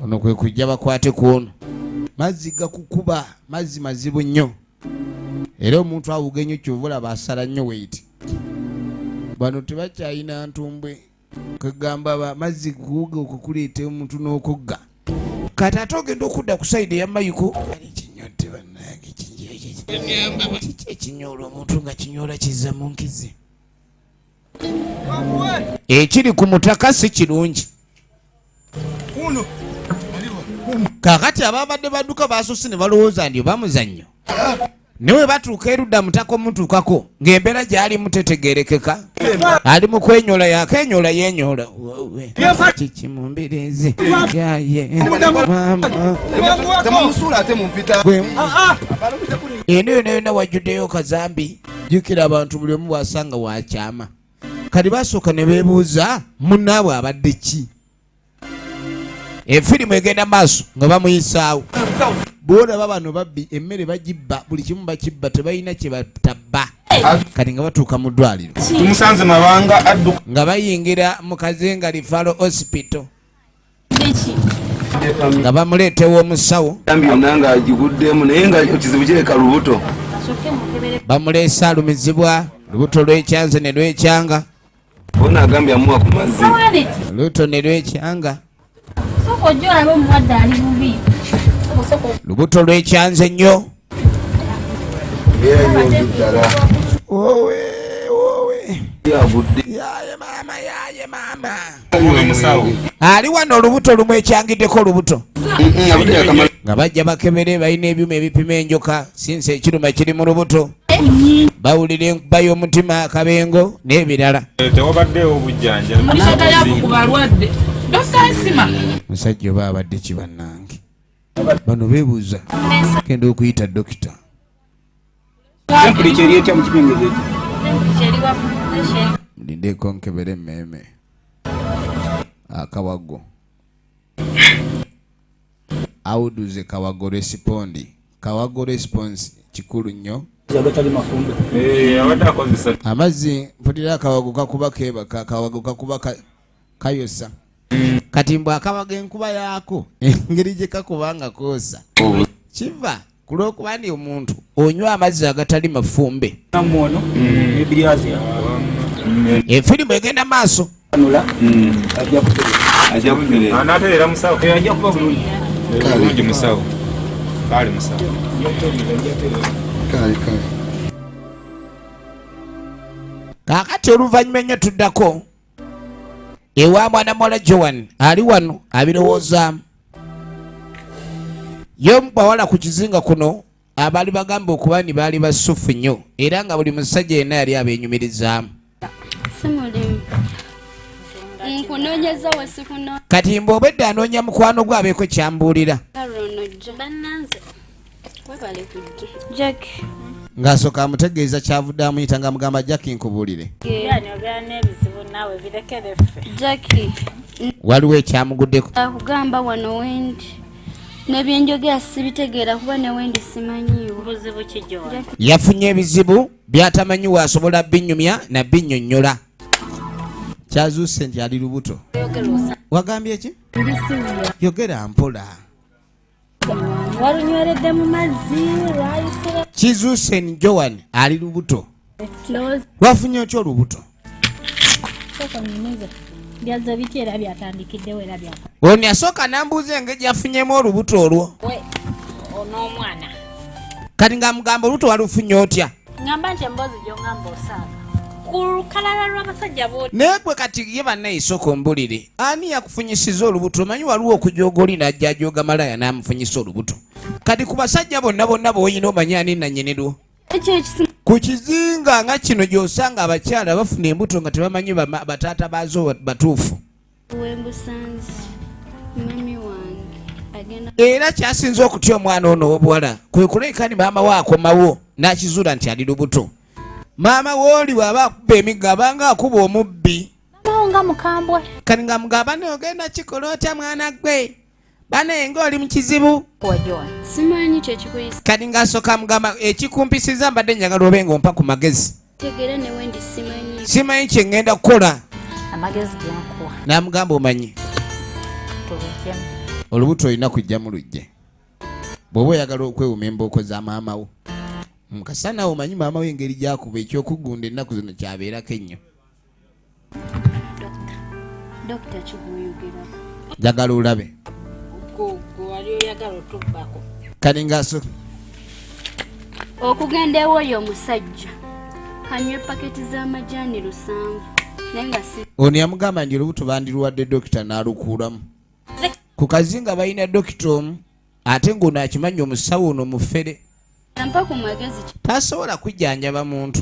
Ono kwe kujja bakwate ku ono. Mazzi gakukuba, mazzi mazibu nnyo era omuntu awuga ennyo kyovulaba asala nnyo weiti. Bano tebakyayina ntumbwe kagamba mazzi kuwuga okukuleeta omuntu n'okugga. Kati ate ogenda okudda ku sayidi ya Maiko kinyodde bannange kiki ekinyoola omuntu nga kinyoola kizza mu nkizi. Ekiri ku mutaka si kirungi. Kakati ababadde badduka baasose ne balowooza ndi oba muzannyo. Niwe batuuka erudda mutaka omutuukako ng'embeera gy'ali mutetegerekeka. Ali mu kwenyola yakenyola yenyola. Kiki mu mbiriizi yaye mama temumusula ate mumpita. Eno yonna wajjuddeyo kazambi. Jjukira abantu buli omu bw'asanga wakyama. Kati basooka ne beebuuza munnaabwe abadde ki. Efirimu egenda maaso nga bamuyisaawo. Bw'olaba bano babbi emmere bagibba buli kimu bakibba tebalina kye batabba. Kati nga batuuka mu ddwaliro Tumusanze mabanga adduka nga bayingira mu Kazenga Referral Hospital nga bamuleetewo omusawo. Yambi yonna nga agiguddemu naye nga ekizibu kireka lubuto. Bamuleese alumizibwa lubuto lw'ekyanze ne lw'ekyanga. Bona agambye amuwa ku mazzi. Lubuto ne lw'ekyanga. bubi. Lubuto lw'ekyanze nnyo. Wowe yaye mama ali wano olubuto lumu ekyangiddeko olubuto nga bajja bakebere balina ebyuma ebipima enjoka sinsi ekiruma kiri mu lubuto bawulira enkuba y'omutima akabengo n'ebirala. Tewabaddeewo obujjanja musajja oba abadde ki bannange bano beebuuza genda okuyita dokita temperature eri etya mu kipengeze ekyo? Ndindeko nkebere meme akawago awuduze kawago respondi kawago response kikulu nnyo agatali mafumbe abadde akozesa amazzi mpulira akawago kakuba kebaka akawago kakuba kayosa kati mbw akawago enkuba yaako engeri gye kakubanga koosa kiva kulwokuba ndi omuntu onywa amazzi agatali mafumbe namuono ebiryazi efirimu egenda maaso anula ajja kuterera anateera musawo ajja kuba bulungi bulungi musawo kale musawo kaakati oluvannyuma ennyo tuddako ewa mwana muwala Joan ali wano abirowoozaamu y'omu bawala ku kizinga kuno abaali bagamba okuba ni baali bassufu nnyo era nga buli musajja yenna yali abeenyumirizaamu simulimu nkunoonyeza wesikuno kati mbw'obedde anoonya mukwano gwe abeeko kyambuulira karonojja bannanze webale kujja Jack ng'asooka amutegeeza kyavudde amuyita nga mugamba Jackie nkubuulire Jackie waliwo ekyamuguddeko akugamba wano wendi nebyenjogera sibitegeera kuba ne wendi simanyiiwo yafunye ebizibu by'atamanyi waasobola binyumya na binnyonnyola kyazuuse nti ali lubuto wagambye ki yogera mpola walunyweredde mu mazzi lwayisire kizuuse ni Joan ali lubuto lwafunye otya olubuto byaza biti era byatandikiddewo era byako ono yasooka nambuuza engeri gyafunyemu olubuto olwo on'omwana kati nga mugamba olubuto walufunye otya ngamba nti emboozi gyongamba osaaga ku lukalala lw'abasajja booti naye gwe kati ye bannayisooka ombulire ani yakufunyisiza olubuto omanyi waliwo okujooga oli n'ajja jooga malaya n'amufunyisa olubuto kati ku basajja bonna bonna b'oyina omanyi ani nannyinirwo ekyo ekisimu ku kizinga nga kino gy'osanga abakyala bafuna embuto nga tebamanyi bataata baazo batuufu wembusanzi mami wange agenda era kyasinza okutya omwana ono ow'obuwala kwe kulabika ni maama we akomawo n'akizuula nti ali lubuto maama wooli bw'aba akuba emigga abanga akuba omubbi mawo nga mukambwe kati nga mugamba ne ogenda kikola otya mwana gwe bane ng'oli mu kizibu wajoa simanyi kyekikuyisa kati ng'asooka mugamba ekikumpisiza mbadde njagala obe ng'ompa ku magezi tegeera ne wendi simanyi simanyi kye ŋŋenda kukola amagezi genkuwa n'amugamba omanyi tubijjemu olubuto olina kujja mu lujje bw'oba oyagala okwewuma embooko za maama wo mukasana omanyi maama we engeri gy'akuba ekyokugunda ennaku zino kyabeerako ennyo dokita kiguyogera njagala olabe gwe wali oyagala otubbako kati ngaaso okugenda ewoyo omusajja kanywa paketi z'amajaani 7 naye nga si ono yamugamba nti olubuto bandiruwadde dokita n'alukuulamu ku kazinga balina dokita omu ate ng'ono akimanyi omusawo ono mufere nampa ku magezi tasobola kujjanjaba muntu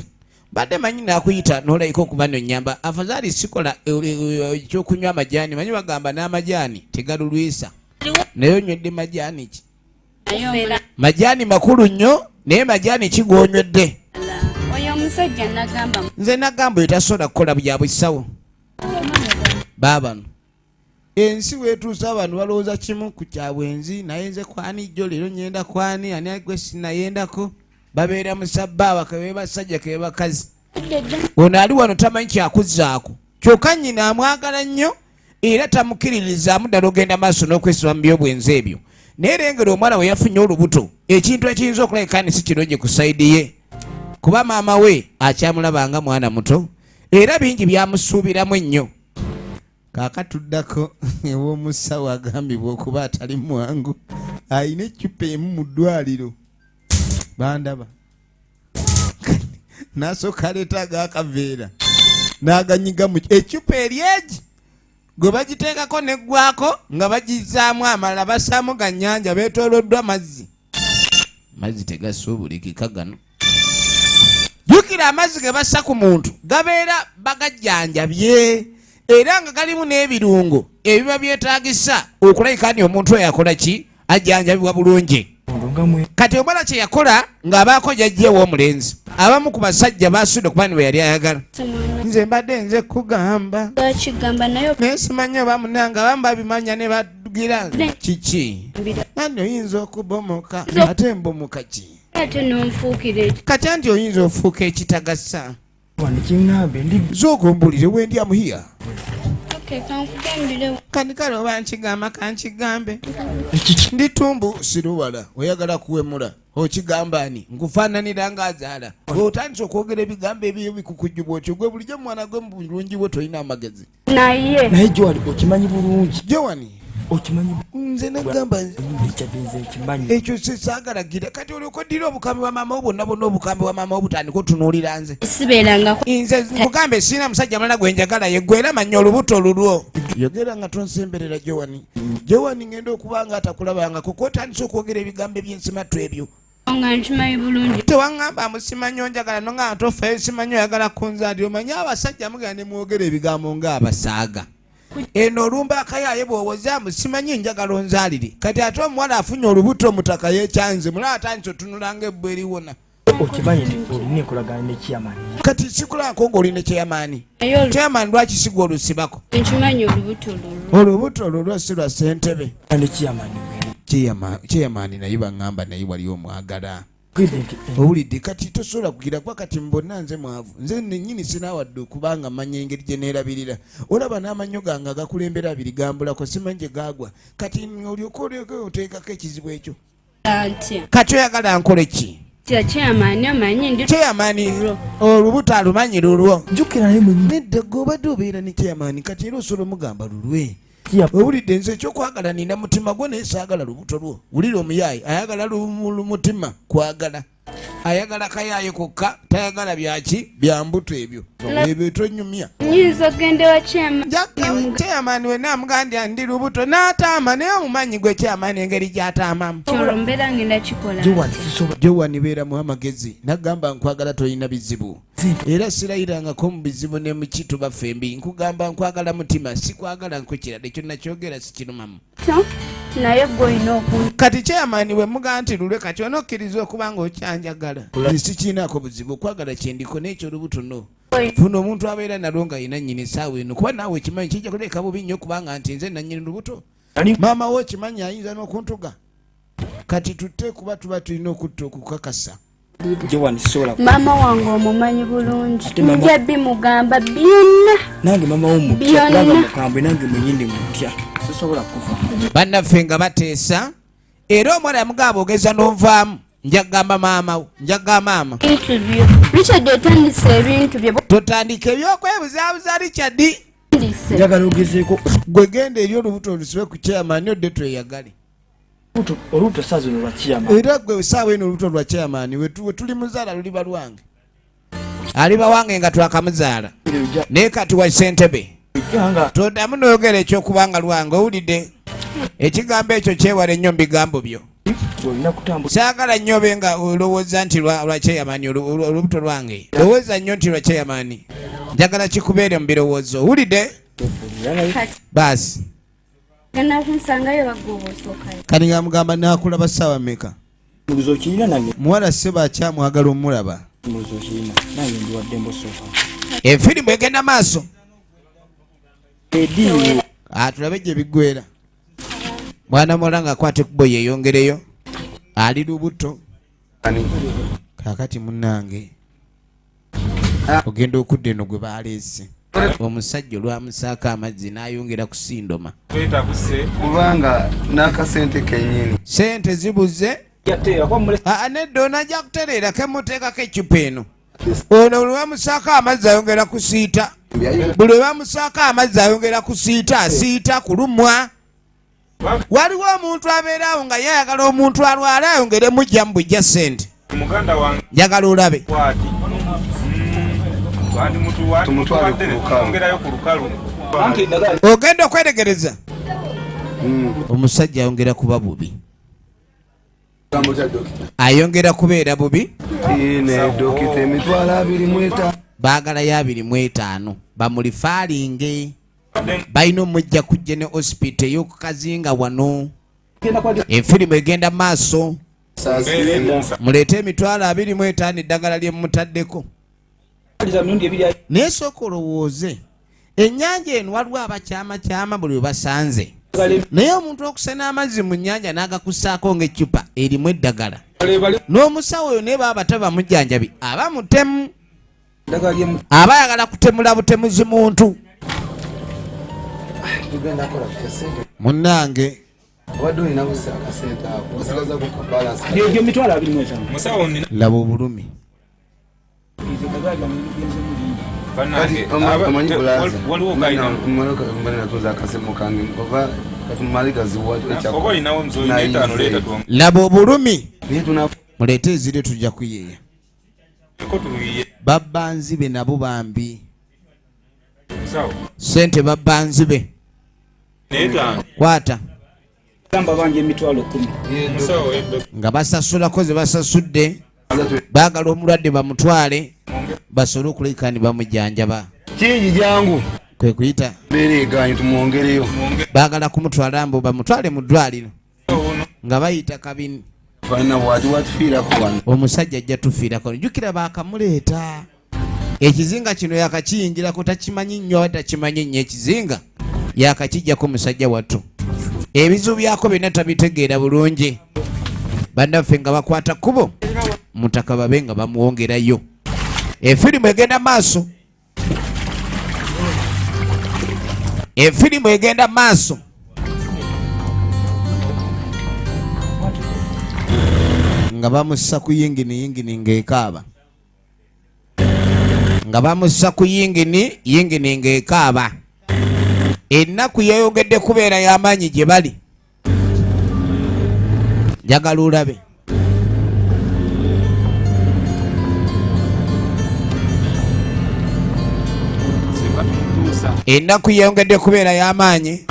badde manyi nakuyita n'olayika okuba nonyamba afazaali sikola ekyokunywa amajaani manyi bagamba n'amajaani tegalulwisa naye onywedde majaani ki majaani makulu nnyo naye majaani kigonywedde oyo omusajja nagamba nze nagamba oyo tasobola kukola bya busawo baabano ensi weetuusa abantu balowooza kimu ku kyabwenzi naye nze kwani jjo leero nyenda kwani ani gwe sinayendako babeera musabbaaba kebe basajja kebe bakazi ono ali wano tamanyi kyakuzzaako kyokka nnyina amwagala nnyo era tamukiririzaamu ddala ogenda maaso n'okwesiba mu byobwenzi ebyo naye lengera omwana we yafunye olubuto ekintu ekiyinza okulabika ni si kirungi ku sayidi ye kuba maama we akyamulabanga mwana muto era bingi byamusuubiramu ennyo kaakatuddako ew'omusawo agambibwa okuba atali mwangu ayina eccupa emu mu ddwaliro bandaba n'asooka aleeta agaakaveera n'aganyiga mu eccupa eryegi gwe bagiteekako neggwako nga bagizaamu amalala basaamu ga nnyanja beetooloddwa mazzi tegasuubulikika gano jjukira amazzi ge bassa ku muntu gabeera bagajjanjabye era nga galimu n'ebirungo ebiba byetaagisa okulabika ni omuntu oyo akola ki ajjanjabibwa bulungi kati omwana kye yakola ng'abaako jajjeewo omulenzi abamu ku basajja basudde kuba ni bwe yali ayagala nze mbadde nze kugamba kigamba nayo naye simanyi oba munange abamu babimanya ne bagira kiki nandi oyinza okubomoka ate mbomoka ki ate n'onfuukira kati anti oyinza ofuuka ekitagasa kiŋŋambe ndi zoogombulire wendi amuhiya kankugambirewo kani kale oba nkigamba kankigambe ndi tumbu siruwala oyagala kuwemula okigamba ani nkufaananira ng'azaala otandise okwogera ebigambo ebyo bikukujjubwa otyo gwe bulijjo mwana gwe mu bulungi bwe tolina amagezi naye Joan okimanyi bulungi Joani okimanyi nze nagamba ekyabenza ekimanyi ekyo sisaagalagira kati olyokoddira obukambi bwa maama wo bonna bonna obukambi bwa maama wo butandika otunuulira nze sibeerangako nze nkugambe sirina musajja mulala gwe njagala ye gwe era manya olubuto lulwo yogera nga tonsemberera Joani ngenda okuba nga atakulabangako kotandise okwogera ebigambo eby'ensimattu ebyo nga nkimanyi bulungi tewaŋŋamba musimanyi onjagala no nga ntofayo simanyi oyagala kunzaali omanyi abasajja mugenda ne mwogera ebigambo ng'abasaaga eno olumba akayaaye bw'owoza musimanyi njagala onzaalire kati ate omuwala afunye olubuto omutaka yekyanze mulaba atandise otunulanga ebbo eriwona okimanyi nti olina enkolagana ne Chairman kati sikulako ng'olina Chairman Chairman lwaki sigwa olusibako nkimanyi olubuto olwo si lwa ssentebe ne Chairman Chairman naye baŋŋamba naye wali omwagala owulidde kati tosobola kugira kuba kati mbonna nze mwavu nze nennyini sinaawadde okubanga manya engeri gye neerabirira olaba n'amanyo gange agakulembera abiri gambulako simanyi gye gaagwa kati olyoka olyoka oteekako ekizibu ekyo kati oyagala nkole ki Chairman olubuto alumanyi lulwo jjukira naye mwenyi nedda g'obadde obeera ne Chairman kati era osobola omugamba lulwe owulidde nze ekyokwagala nina mutima gwo naye saagala lubuto lwo wulira omuyaayi ayagala mutima kwagala ayagala kayaaye kokka tayagala byaki byambuto ebyo ebyo tonyumya nyinza ogende wa Chairman wenna amugandya ndi lubuto n'ataama naye omumanyi gwe Chairman engeri gy'ataamamu kyolwo mbeera ngenda kikola Joan beeramu amagezi nagamba nkwagala tolina bizibu era sirayirangako mu bizibu ne mu kitu baffembi nkugamba nkwagala mutima sikwagala nkukirade kyonna kyogera sikirumamu naye gwe olina okuntu kati Chairman we muga nti lulwe kati onokkiriza okuba nga okyanjagala sikiinaako buzibu okwagala kyendiko n'ekyo olubuto no funa omuntu abeera nalwo nga yina nnyini essaawa eno kuba naawe ekimanyi kijja kuleeka bubi nnyo kubanga nti nze nannyini lubuto maama wo ekimanyi ayinza n'okuntuga kati tutte kuba tuba tulina okutta okukakasa Joan sola maama wange omumanyi bulungi nja bimugamba byonna nange maama w'omutya kubanga mukambwe nange mwenyini mutya sisobola kufa bannaffe nga bateesa era omwana yamugamba ogeza n'onvaamu njagamba maama wo njagamba maama bintu byo Richard otandise ebintu bye totandika ebyokwebuzaabuza Richard njagala ogezeeko gwe genda eri olubuto olusibe ku Chairman odde tweyagale olubuto saa zino lwa Chairman era gwe saawa eno olubuto lwa Chairman we tuli muzaala luliba lwange aliba wange nga twakamuzaala naye kati wa ssentebe toddamu n'oyogera ekyokubanga lwange owulidde ekigambo ekyo kyewala ennyo mu bigambo byo saagala nnyo obe nga olowooza nti lwa Chairman olubuto lwange lowooza nnyo nti lwa Chairman njagala kikubeere mu birowoozo owulidde baasi kati nga mugamba naakulaba ssaawa mmeka muwala seba akyamwagala omulaba efirimu egenda maaso tulabe gye biggwera mwana muwala ng'akwate kubo yeeyongereyo ali lubuto kaakati munnange ogenda okudda eno gwe baaleese omusajja olwamusaako amazzi n'ayongera kusindoma kubanga n'akasente kenyini sente zibuze nedda onajja kutereera kemuteekako ecupa eno ono buli lwamusaako amazzi ayongera kusiita buli lwamusaako amazzi ayongera kusiita asiita kulumwa waliwo omuntu abeerawo nga yayagala omuntu alwala ayongere mujja mu bujja sente njagala olabe ogenda okweregereza omusajja ayongera kuba bubi ayongera kubeera bubi baagalayo 25 bamulifaalinge balina omujja kujja ne hospital ey'okukazinga wano efirimu egenda maaso muleete emitwalo 25 eddagala lye mutaddeko. Naye sooka olowooze ennyanja eno waliwo abakyamakyama buli we basanze, naye omuntu okusena amazzi mu nnyanja n'agakusaako ng'eccupa erimu eddagala, n'omusawo oyo naye baba bataba mujjanjabi aba mutemu, aba ayagala kutemula butemuzi muntu. Munnange laba obulumi. Laba obulumi. Muleete ezire tujja kuyeeya. Babba nzibe nabo bambi. Sente babba nzibe. Kwata. Nga basasulako ze basasudde, baagala omulwadde bamutwale basobole okuleka ni bamujjanjaba. Kingi jangu Kwe kuyita bereganyi tumwongereyo. baagala kumutwala mbu bamutwale mu ddwaliro nga bayita kabini. Fana wati watufiirako wano. Omusajja ajja tufiirako. Jjukira baakamuleeta. Ekizinga kino yakakiyingirako takimanyi nnyo oba takimanyi nnyo ekizinga yakakijjako musajja wattu. Ebizu byako byonna tabitegeera bulungi. Bannaffe nga bakwata kkubo mutaka babe nga bamuwongerayo. Efirimu egenda maaso. Efirimu egenda maaso. Nga bamussa ku yingini ng'ekaaba. Nga bamussa ku yingini ng'ekaaba. Ennaku yayogedde kubeera y'amaanyi gye bali. Njagala olabe. Ennaku yayongedde kubeera y'amaanyi.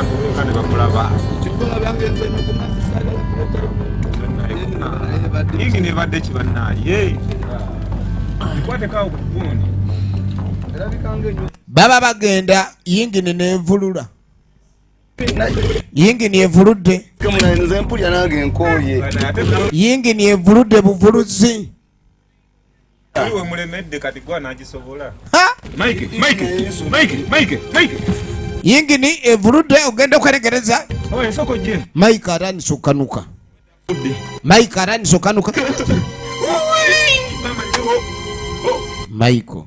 Baba bagenda yingini nevulula. Yingini evuludde. Nze mpulya nange nkooye. Yingini evuludde buvuluzi. Iwe mulemedde kati gwa nagisobola. Mike. Yingini evuludde ogenda okweregereza. Oye soko je. Mike arani sokanuka. Michael.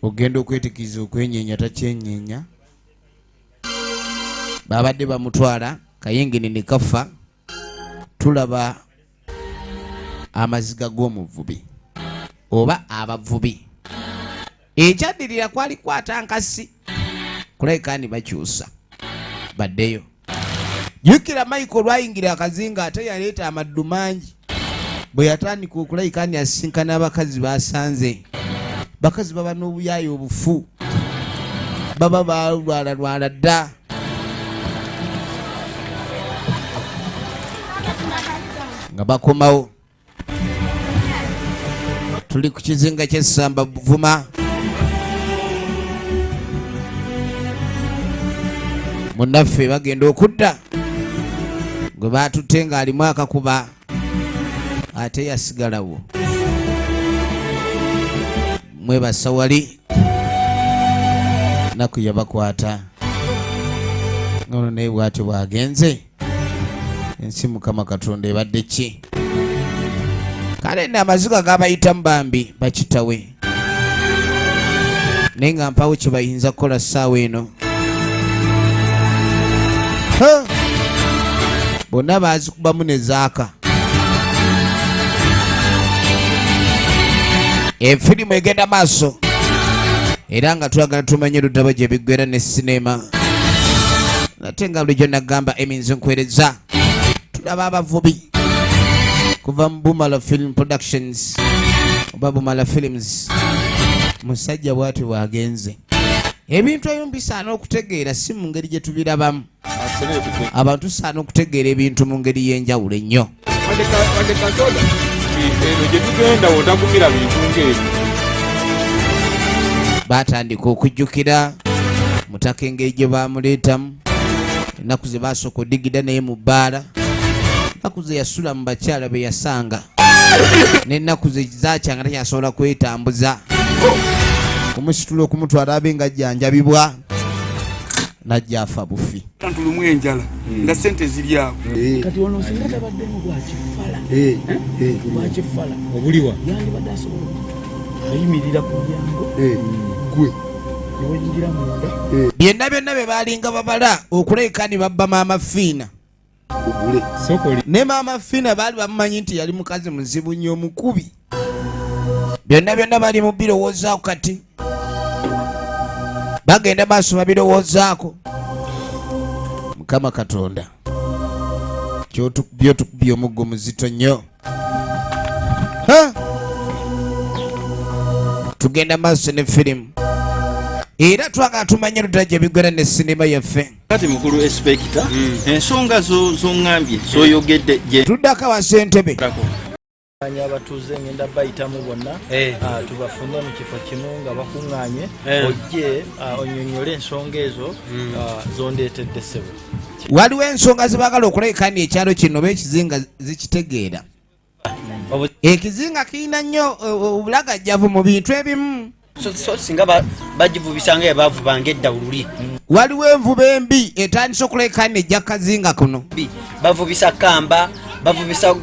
Ogenda okwetikiza okwenyeenya takyenyeenya. Babadde bamutwala kayingini ne kafa. Tulaba amaziga g'omuvubi oba abavubi. Ekyaddirira kwali kwata nkasi. Kulabika ni bakyusa. Baddeyo. Jjukira Michael lwayingira akazinga ate yaleeta amaddu mangi. Bwe yatandika okulabika ni asinkana abakazi basanze. Bakazi baba n'obuyaayi obufu. Baba balwala dda. Nga bakomawo. Tuli ku kizinga ky'essamba Buvuma. Munnaffe bagenda okudda. Gwe baatutte ng'alimu akakuba. Ate yasigalawo. Mwebasa wali. Naku yabakwata. Ngono naye bw'atyo bwagenze. Ensi Mukama Katonda ebadde ki? Kale n'amaziga g'abayitamu bambi bakitawe. Naye nga mpawo kye bayinza kukola ssaawa eno. Bonna baazikubamu ne zaaka. Efirimu egenda maaso. Era nga twagala tumanye Luddaba gye biggwera ne sinema. Ate nga bulijjo nagamba eminzi nkwereza. Tulaba abavubi kuva mu Bumala Film Productions oba Bumala Films. Musajja bw'atyo bwagenze. Ebintu ebimu bisaana okutegeera si mu ngeri gye tubirabamu. Abantu tusaana okutegeera ebintu mu ngeri y'enjawulo ennyo. Baatandika okujjukira mutaka engeri gye baamuleetamu. ennaku ze basooka odigida naye mu bbaala, ennaku ze yasula mu bakyala be yasanga, n'ennaku ze zakyanga takyasobola kwetambuza, kumusitula okumutwala abe nga ajjanjabibwa, najja afa bufi. Tulumu enjala nga sente ziri awo. Kati ono singa tabaddemu bwakifala bwakifala obuliwa yandibadde asobola ayimirira ku myango gwe neweyingira munda byonna byonna bye balinga babala okuleka ni babba maama Fiina. Ne maama Fiina baali bamumanyi nti yali mukazi muzibu nnyo omukubi. Byonna byonna bali mu birowoozaako kati bagenda maaso babirowoozaako. Mukama Katonda byotukubye omuggo muzito nnyo. Tugenda maaso ne firimu era twagala tumanye ludda gye bigwera ne sinema yaffe. Kati mukulu inspector ensonga zongambye zoyogedde gye tuddako wa ssentebe abatuuze ngenda bayitamu bonna tubafune mu kifo kimu nga bakuŋŋaanye ojje onyonyole ensonga ezo zondeetedde ssebo. Waliwo ensonga zebagala okulabika nti ekyalo kino oba ekizinga zikitegeera. Ekizinga kirina nnyo obulagajjavu mu bintu ebimu. Singa bagivubisanga yabavubanga edda oluli. Waliwo envuba embi etandise okulabika nti ejja kazinga kuno. Bavubisa kamba, bavubisa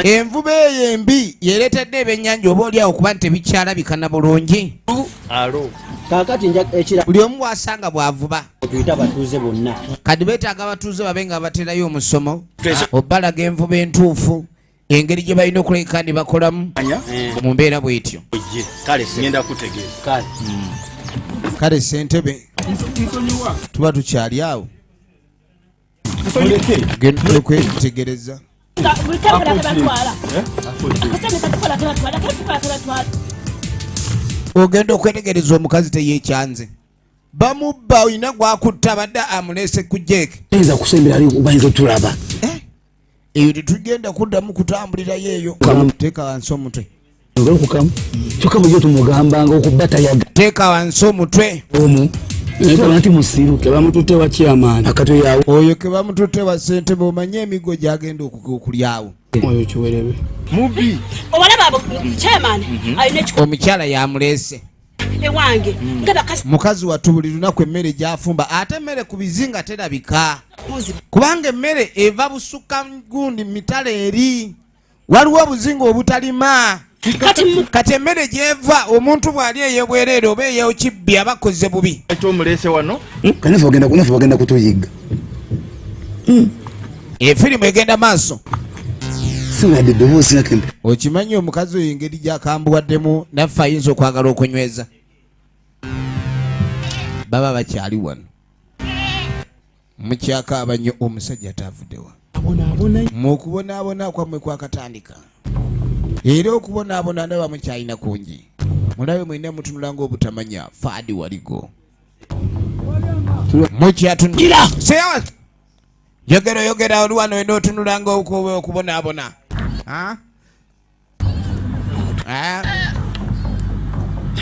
envuba eyo embi yereetedde ebyennyanja oba oli awo kuba nti tebikyalabika na bulungi. Kaakati ekira buli omu bw'asanga bw'avuba. Tuyita abatuuze bonna. Kati beetaaga abatuuze babe nga baterayo omusomo obbalaga envuba entuufu, engeri gye balina okulabika nti bakolamu mu mbeera bw'etyo. Kale ngenda kutegeeza. Kale ssentebe tuba tukyali awo genda okwetegereza. Ogenda okwetegereza omukazi teyeekyanze, bamubba olina gwakutta abadde amuleese ku jeeke. Ayinza kusembera ali bayinza otulaba eyo tetugenda kuddamu kutambulirayo eyo. Teeka wansi omutwe okukamu kyokka buyo tumugambanga okubba tayaga. Teeka wansi omutwe omu era nti musiru kebamututte wa chairman akato yawo oyo kebamututte wa ssentebe omanye emigo gyagenda okulyawo. Oyo kiwerebe mubi obalaba chairman ayine omukyala yamuleese ewange mukazi wattu buli lunaku emmere gyafumba ate emmere ku bizinga terabika kubanga emmere eva busukka gundi mitale eri waliwo obuzinga obutalima. Kati emmere gyeva omuntu bw'ali eyebwereere oba ey'okibbi abakoze bubi. Omuleese wano kanafu bagenda kutuyiga. Efirimu egenda maaso. Sinadde ddoboozi nakembe. Okimanyi omukazi oyo engeri gyakambuwaddemu naffe ayinza okwagala okunyweza. Baba bakyali wano. Mukyakaaba nnyo omusajja tavuddewa. Mu okubonaabona kwammwe kwakatandika. Era okubonaabona ndaba mukyalina kungi. Mulabe mwina mutunula ng'obutamanya faadi waligo. Mukyatunula. Seyawa! Yogera oli wano wena otunula ng'okubonaabona.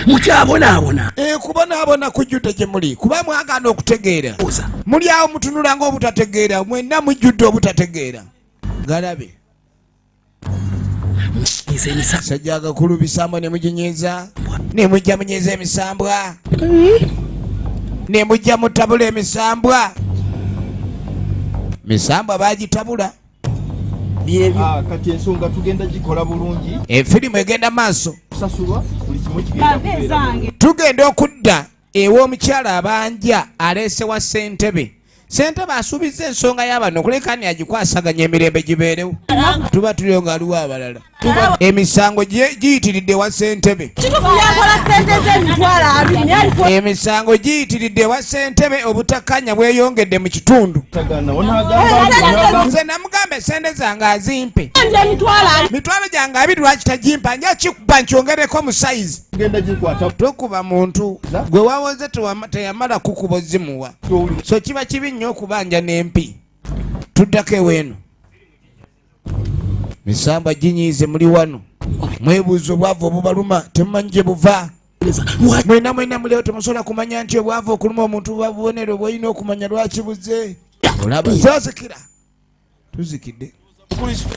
Mukyabonaabona. Kubonaabona kujjudde gye muli kuba mwagaana okutegeera. Muli awo mutunula ng'obutategeera mwenna mujjudde obutategeera. Galabe. Sajja agakulu bisambwa ne muginyeeza ne mujja munyeeza emisambwa ne mujja mutabula emisambwa. Misambwa bagitabula. Kati ensonga tugenda gikola bulungi. Efirimu egenda maaso. Kusasulwa buli kimu kigenda. Tugenda okudda ew'omukyala abanja aleese wa ssentebe. Ssentebe asuubizza ensonga y'abano okuleka ni agikwasaganya emirembe gibeerewo. Tuba tuliyo ng'aliwo abalala. Emisango giyitiridde wa ssentebe. Emisango giyitiridde wa ssentebe obutakkaanya bweyongedde mu kitundu. Nze namugamba essente zange azimpe. Mitwalo gyange 2 lwaki tagimpa nja kikuba nkyongereko mu sayizi. Tokuba muntu gwe wawoze teyamala kukuba ozimuwa. So kiba kibi nnyo okubanja n'empi. Tuddako eweno. Misamba ginyiize muli wano. Mwebuuza obwavu obubaluma temumanyi gye buva. Mwena muleo temusobola kumanya nti obwavu okuluma omuntu bubonero bw'olina okumanya lwaki buze. olaba zozikira tuzikidde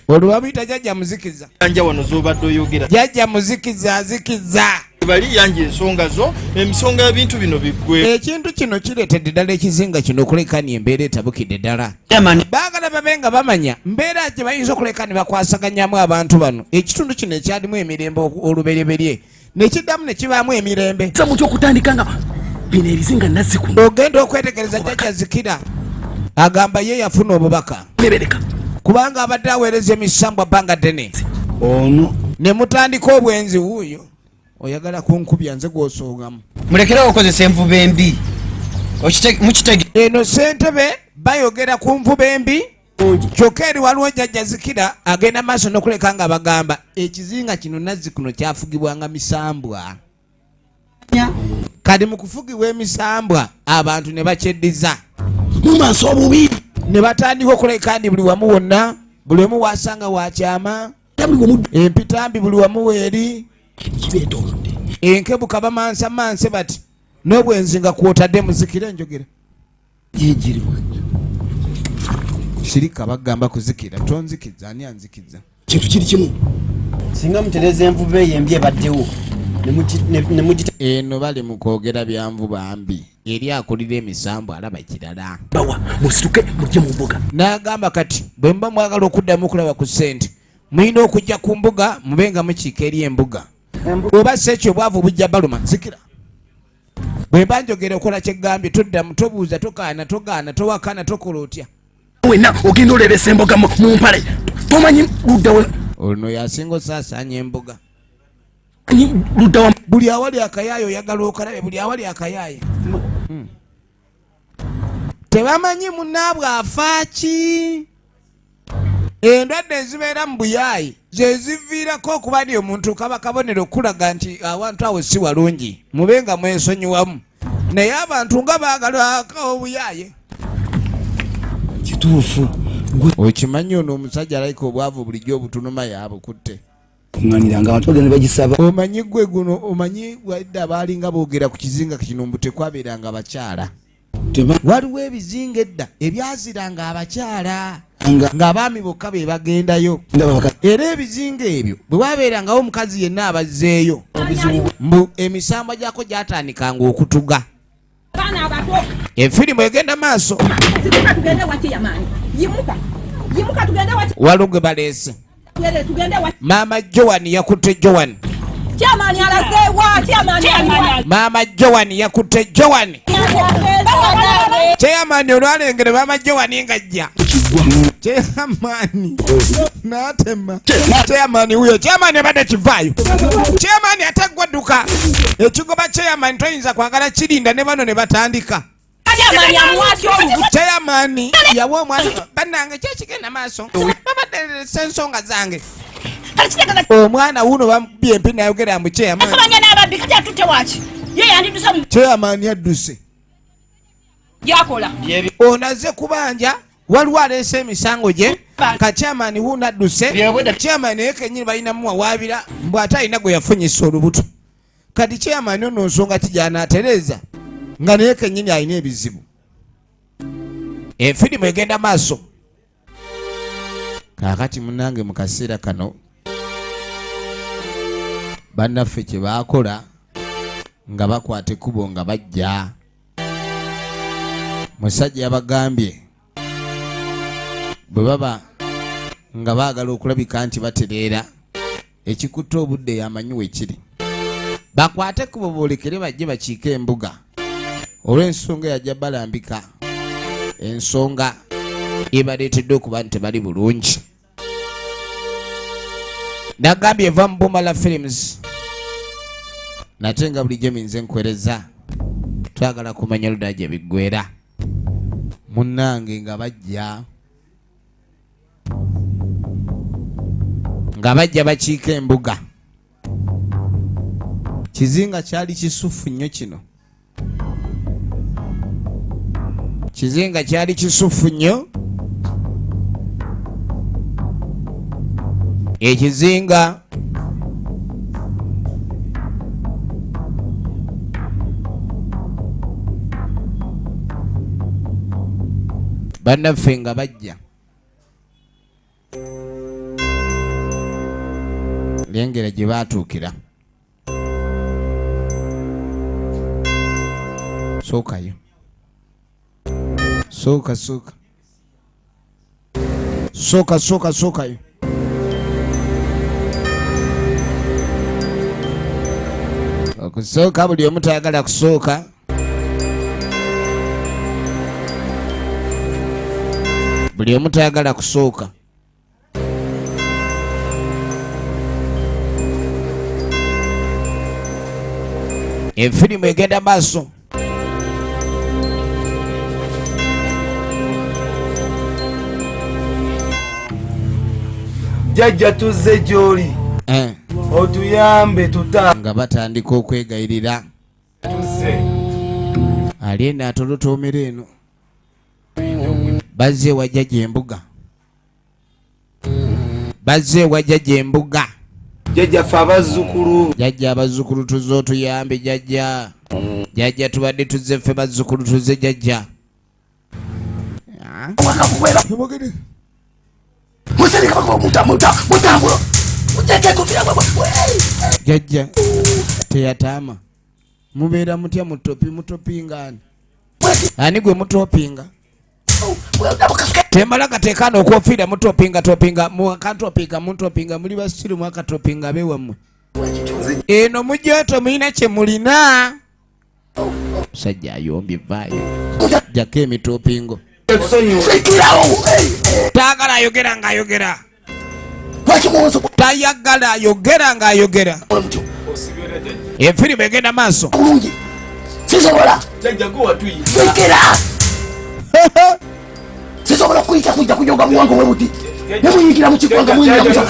olwo babiyita jjajja muzikiza yanja wano z'obadde oyogera jjajja muzikiza azikiza bali yanja ensonga zo emisonga y'ebintu bino biggwe ekintu kino kireetedde ddala ekizinga kino okulekani embeera etabukidde ddala baagala babe nga bamanya mbeera gye bayinza okuleka ne bakwasaganyamu abantu bano ekitundu kino ekyalimu emirembe olubereberye nekiddamu ne kibaamu emirembe samu kyokutandika nga bino ebizinga nazzikuno ogenda okwetegereza jjajja zikira agamba ye yafuna obubaka nebereka kubanga abadde aweereza emisambwa bbanga ddene ono ne mutandika obwenzi wuuyo oyagala kunkubya nze gw'osoogamu mulekerewo okozesa envuba embi mukitege eno ssentebe bayogera ku nvuba embi kyokka eri waliwo jjajja zikira agenda maaso n'okuleka nga bagamba ekizinga kino nazzi kuno kyafugibwanga misambwa kati mu kufugibwa emisambwa abantu ne bakyeddiza mu maaso obubi ne batandika okuleka ndi buli wamu wonna buli omu wasanga wakyama empitambi buli wamu weeri enkebuka bamanse bati n'obwenzi nga kwotadde muzikire enjogera sirika bagamba kuzikira tonzikiza ani anzikiza kintu kiri kimu singa mutereza envuba eyo embi ebaddewo eno bali mu kwogera byanvuba mbi eri akulira emisambu alaba kirala bawa musituke mujje mu mbuga n'agamba kati bwe mba mwagala okuddamu okulaba ku ssente mulina okujja ku mbuga mube nga mukiika eri embuga oba si ekyo obwavu bujja baluma nzikira bwe mba njogera okola kyegambye toddamu tobuuza tokaana togaana towakana tokola otya wenna ogenda oleresa emboga mu mpale tomanyi luddawo ono yasinga osaasaanya embuga luddawa buli awali akayaayo oyagala okalabe buli awali akayaayo tebamanyi munnaabwe afa ki endwadde ezibeera mu buyaayi zeziviirako okuba ni omuntu kaba kabonero okulaga nti awantu awo si walungi mube nga mwesonyiwamu naye abantu nga baagala obuyaaye kituufu okimanyi ono omusajja alayika obwavu bulijjo obutunuma yabukutte kuŋŋaniranga abantu bagenda bagisaba omanyi gwe guno omanyi wadde abaalinga boogera ku kizinga kino mbu tekwabeeranga abakyala waliwo ebizinga edda ebyaziranga abakyala ng'abaami bokka be bagendayo era ebizinga ebyo bwe wabeerangawo omukazi yenna abazzeeyo mbu emisambwa gyako gyatandikanga okutuga efirimu egenda maaso waliwo gwe baleese maama Joan yakutte Joan maama Joan yakutte Joan chairman olwalengere maama Joan ngajja chairman natema chairman huyo chairman abadde kivaayo chairman atagwadduka ekigoba chairman toyinza kwagala kirinda ne bano ne batandika chairman yawa omwana bannange kyekigenda maaso babadde sensonga zange omwana wuno bamubye empi nayogera mbu chairman yadduse onaze kubanja waliwo aleese emisango gye ka chairman wuno adduse chairman naye kenyini balinamu wawaabira mbw ate alina gwe yafunyisa olubuto kati chairman ono nsonga kijanaatereza nga naye kenyini alina ebizibu efirimu egenda maaso kakati munange mu kaseera kano bannaffe kye baakola nga bakwata ekkubo nga bajja musajja yabagambye bwe baba nga baagala okulabika nti batereera ekikutte obudde yamanyi wekiri bakwate ekkubo boolekere bajje bakiike embuga olw'ensonga yajja balambika ensonga ebaleetedde okuba nti tebali bulungi nagambye eva mu Bumala Films nate nga bulijjo minze nkwereza twagala kumanya ludda gye biggwera munnange nga bajja bakiika embuga kizinga kyali kisufu nnyo kino kizinga kyali kisufu nnyo ekizinga bannaffe nga bajja lengera gye baatuukira sookayo sookayo okusooka buli omu tayagala kusooka buli omu tayagala kusooka efirimu egenda maaso jajja tuzze gy'oli otuyambe nga batandika okwegayirira ali eno atolotoomera eno bazze wajja gy'embuga jajja ffe abazzukulu jajja abazzukulu tuzze otuyambe jajja tubadde tuzze ffe bazzukulu tuzze jajja jajja teyataama mubeera mutya mutopingani ani gwe mutopinga temala gateekana okwofiira mutopinga mutopinga muli basiru mwakatopinga abewammwe eno mujjoto muyina kye mulina musajja ayombye vaayo jjako emitopingo taagala ayogera ng'ayogera tayagala ayogera ng'ayogera efirimu egenda maaso sisobola kuyita kunyonga muwango we buti nemunyikira mukikwanga muyiikira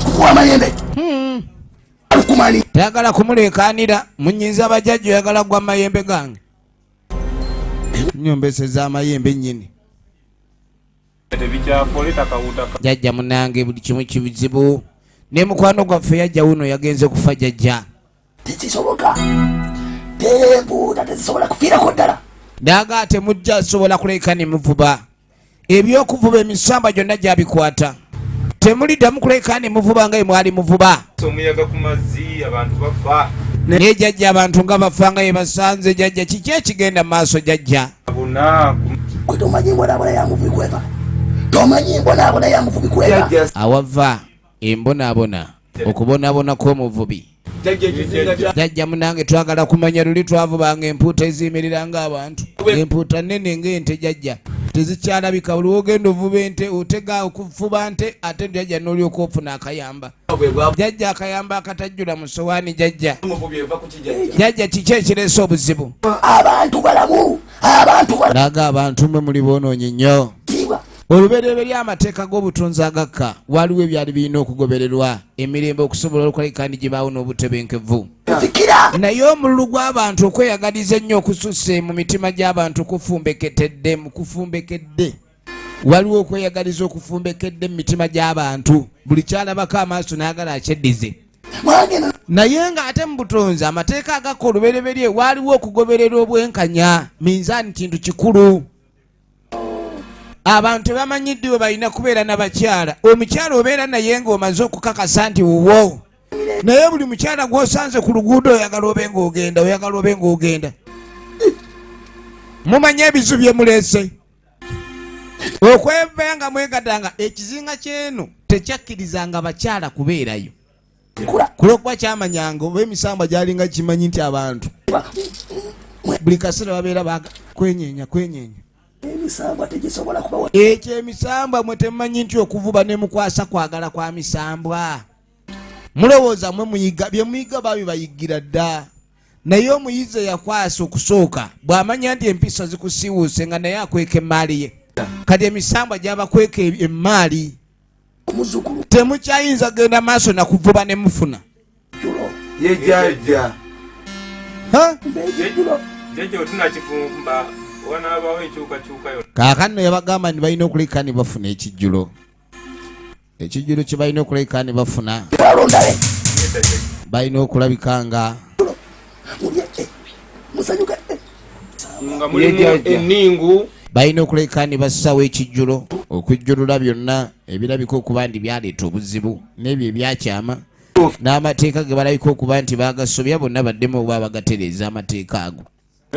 kukuwa amayembe alukumani tayagala kumulekanira munyinza abajjajja oyagala gwa amayembe gange nyombeseza amayembe nyini jajja munange buli kimu kibizibu ne mukwano gwaffe yajja wuno yagenze kufa jajja tekisoboka tembuuda tezisobola kufiirako ddala daga temujja sobola kuleka ne muvuba ebyokuvuba emisamba gyonna gyabikwata temuliddamu kuleka ne muvuba nga mwali muvuba omuyaga ku mazzi abantu bafa naye jajja abantu nga bafa nga yebasanze jajja kiki ekigenda mu maaso jajja tomanyi mbonaabona yanguvubi kweva awava embonaabona okubonaabona kw'omuvubi jajja munange twagala kumanya luli twavubanga empuuta eziyimirira ng'abantu empuuta nnene ng'ente jajja tezikyalabika buli wogenda ovuba ente otega okufuba nte ate jajja n'olyoka ofuna akayamba jajja akayamba akatajjula mu sowaani jajja kiki ekireese obuzibu laga abantu mwe muli boonoonyi nnyo olubereberye amateeka g'obutonzi agakka waliwo ebyali birina okugobererwa emirembe okusobola okukolekani gye baawo n'obutebenkevu naye omululu gw'abantu okweyagaliza ennyo okususse mu mitima gy'abantu kufumbekedde waliwo okweyagaliza okufumbekedde mu mitima gy'abantu buli kyalabako amaaso n'agala akyeddize naye ng'ate mu butonzi amateeka agakka olubereberye waliwo okugoberera obwenkanya minzaani kintu kikulu abantu tebamanyiddwe balina kubeera n'abakyala omukyala obeera naye ng'omaze okukakasa nti wuwo naye buli mukyala gw'osanze ku luguudo oyagala obe ng'ogenda mumanye ebizu bye muleese okweva nga mwegadanga ekizinga ky'eno tekyakkirizanga bakyala kubeerayo kulwokuba kyamanyanga oba emisamba gyalinga kimanyi nti abantu buli kaseera babeera kwenyeenya ekyo emisambwa mwe temumanyi nti okuvuba ne mukwasa kwagala kwa misambwa mulowooza mwe muyiga bye muyiga babibayigira dda naye omuyizi eyakwasa okusooka bw'amanya nti empisa zikusiiwuuse nga naye akweka emmaali ye kati emisambwa gy'abakweka emmaali temukyayinza genda maaso nakuvuba ne mufuna yejajja kaakano yabagamba nti balina okuleka ne bafuna ekijjulo kye balina okuleka ne bafuna balina okulabika nga mulimu enningu balina okuleka ne bassawo ekijjulo okujjulula byonna ebirabika okuba nti byaleeta obuzibu n'ebyo ebyakyama n'amateeka ge balabika okuba nti bagasobya bonna baddemu oba bagatereeza amateeka ago.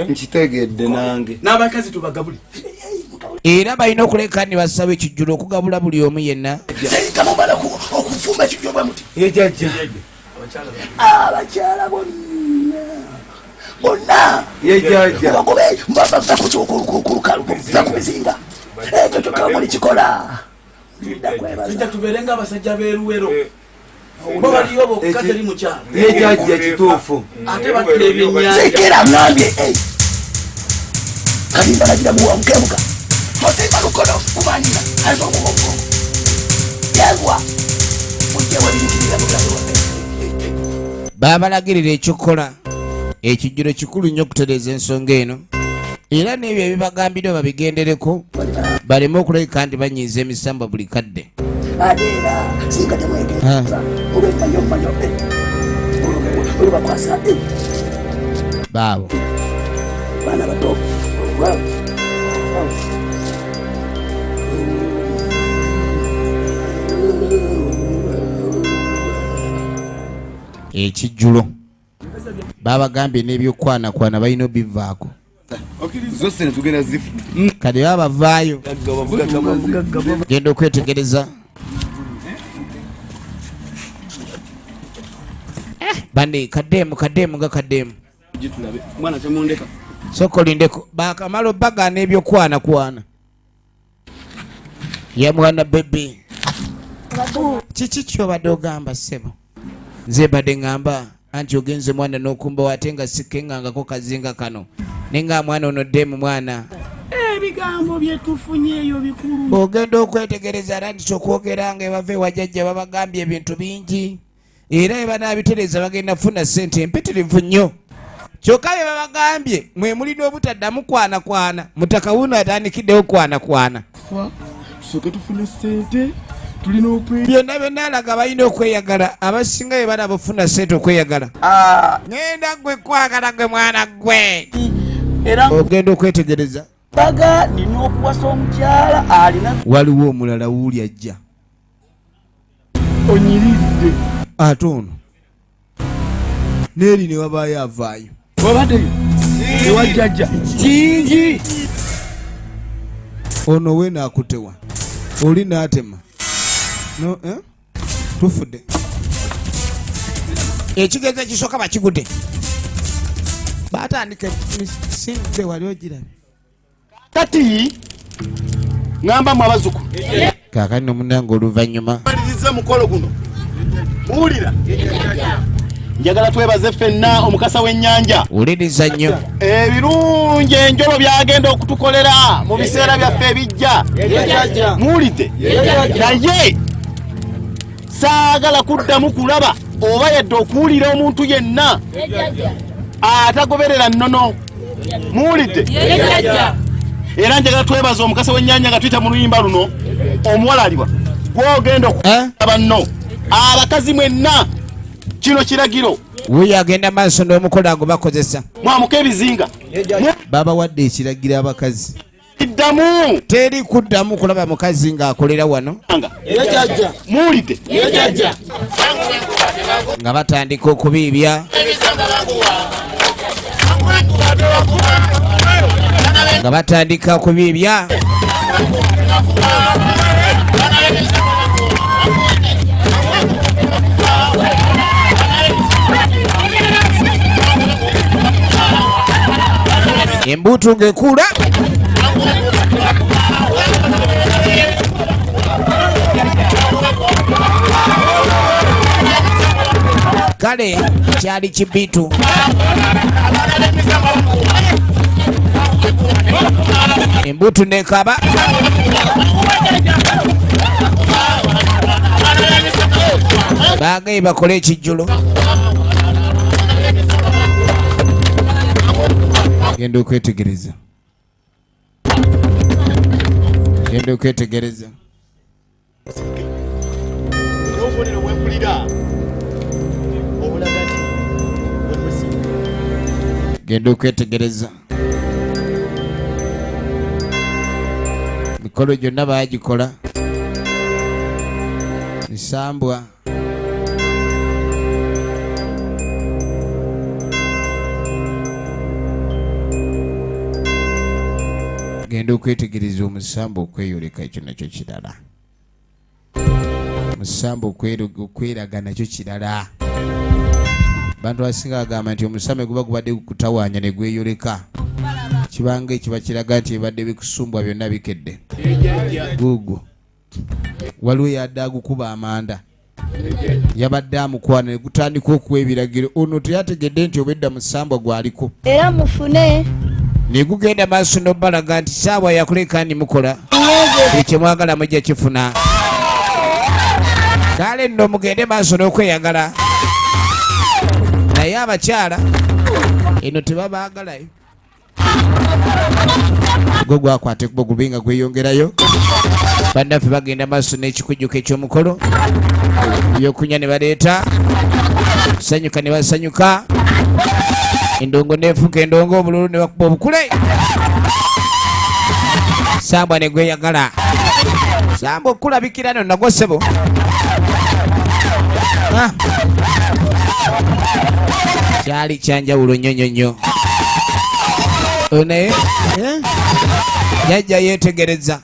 Nkitegedde nange n'abakazi tubagabuli era balina okuleka ne bassawo ekijjulo okugabula buli omu yenna. Kamumala okufumba ekijjo bwe muti. Yejjajja. Abakyala bonna. Yejjajja. Bagobe mbava kulukalu kubizinga. Ekyo kyokka muli kikola. Tujja tubeerenga abasajja b'eruwero. Bo baliyo bokka teri mukyalo. Yejjajja kituufu. Ate battira ebyennyanja. Sekera ngambye. Kalimba lagira mukebuka. Tosimba mukono kumanira. Alifa mugongo. Yagwa. Mujja walinikirira mugabo. Babalagirira ekyokola ekijjulo kikulu nnyo okutereeza ensonga eno era n'ebyo ebibagambidde babigendereko baleme okulabika nti banyiiza emisamba buli kadde. Adera singa temwegenza olwemanyomanyo olubakwasa baabo baana bato ekijjulo babagambye n'ebyokwanakwana balina obivaako zose netugenda zifu kale babavaayo genda okwetegereza bane kaddeemu nga kaddeemu Mwana temundeka. soko lindeko bakamala obagaana ebyokwanakwana ya mwana bebe kiki kyobadde ogamba ssebo? Nze badde ngamba anti ogenze mwana n'okumba wate nga sikengangako kazinga kano nenga mwana ono ddemu mwana ebigambo byetufunyeeyo bikulu bw'ogenda okwetegereza era nti kyokwogera nga ebava ewajjajja babagambye ebintu bingi era ebanabitereza bagenda funa ssente empitirivu nnyo kyokka bye babagambye mwe mulina obutaddamu kwanakwana mutaka wuno atandikiddewo kwanakwana tusooke tufune ssente tulina byonna byonna alaga balina okweyagala abasinga bye bana bafuna ssente okweyagala ngenda gwe kwagala gwe mwana gwe era ogenda okwetegereza baga nina okuwasa omukyala alina waliwo omulala wuuli ajja onyiridde ate ono neeri ne wabaayo avaayo wabaddeyo ewajjajja kingi ono we naakutewa oli n'atema no tufudde ekigezo ekisooka bakigudde batandika simbe wali ogirabe Kati ngamba mu abazuku kaakati nomunange oluvannyuma maliriza mukolo guno muwulira njagala twebaze ffenna omukasa w'ennyanja wuliriza nnyo ebirungi enjolo byagenda okutukolera mu biseera byaffe ebijja muwulidde naye saagala kuddamu kulaba oba yadde okuwulira omuntu yenna atagoberera nnono muwulidde era njagala twebaza omukasa w'ennyanja nga tuyita mu luyimba luno omuwalalibwa gwogenda okulaba nno abakazi mwenna kino kiragiro wuyo agenda maaso n'omukola ago bakozesa mwamuka ebizinga babawadde ekiragiro abakazi iddamu teri kuddamu kulaba mukazi ng'akolera wano muwulidde nga batandika okubiibya nga batandika okubiibya embuutu ng'ekula kale kyali kibitu embuutu nekaba bagaye bakole ekijjulo genda okwetegereza genda okwetegereza obubonero bwempulira obulagati genda okwetegereza emikolo gyonna baagikola nsambwa genda okwetegereza omusamba okweyoleka ekyo nakyo kirala omusamba okweraga nakyo kirala bantu asinga agamba nti omusame guba gubadde gukutawaanya ne gweyoleka kibanga ekiba kiraga nti ebadde bikusumbwa byonna bikedde gugu waliwo yadde agukuba amanda yabadde amukwana ne gutandika okuwa ebiragiro ono teyategedde nti obedda musambwa gwaliko era mufune ne gugenda maaso n'obalaga nti saawa yakuleka ndi mukola ekyo mwagala mujja kifuna kale nno mugende maaso n'okweyagala naye abakyala eno tebabaagalayo gwe gwakwate kuba gubinga gweyongerayo bannaffe bagenda maaso n'ekikujjuko eky'omukolo ebyokunywa ne baleeta kusanyuka ne basanyuka endongo nefuuka endongo obululu ne bakuba obukule sambwa ne gweyagala sambwa okulabikira no nagosebo kyali kyanjawulo nnyonyonyo naye yajja yeetegereza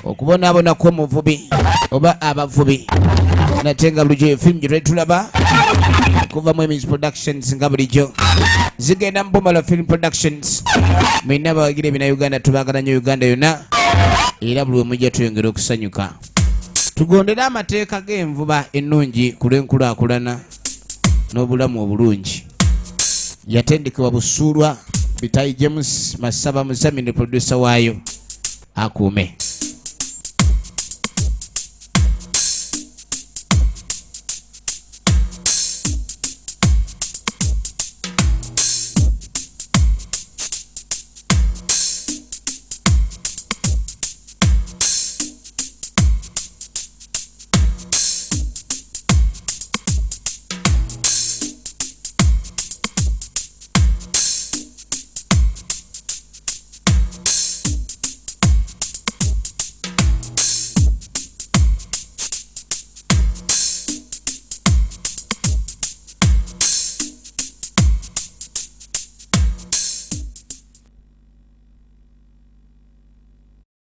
okubonaabonako omuvubi oba abavubi nate nga bulijjo efimu gye twetulaba okuva mu Emis Productions nga bulijjo zigenda mu Bumala Film Productions mwina abawagira ebina Uganda tubaagala nnyo Uganda yonna era buli we mujja tuyongera okusanyuka tugondere amateeka g'envuba ennungi ku lw'enkulaakulana n'obulamu obulungi yatendekebwa busuulwa Bitayi James Masaba Muzamini producer waayo akuume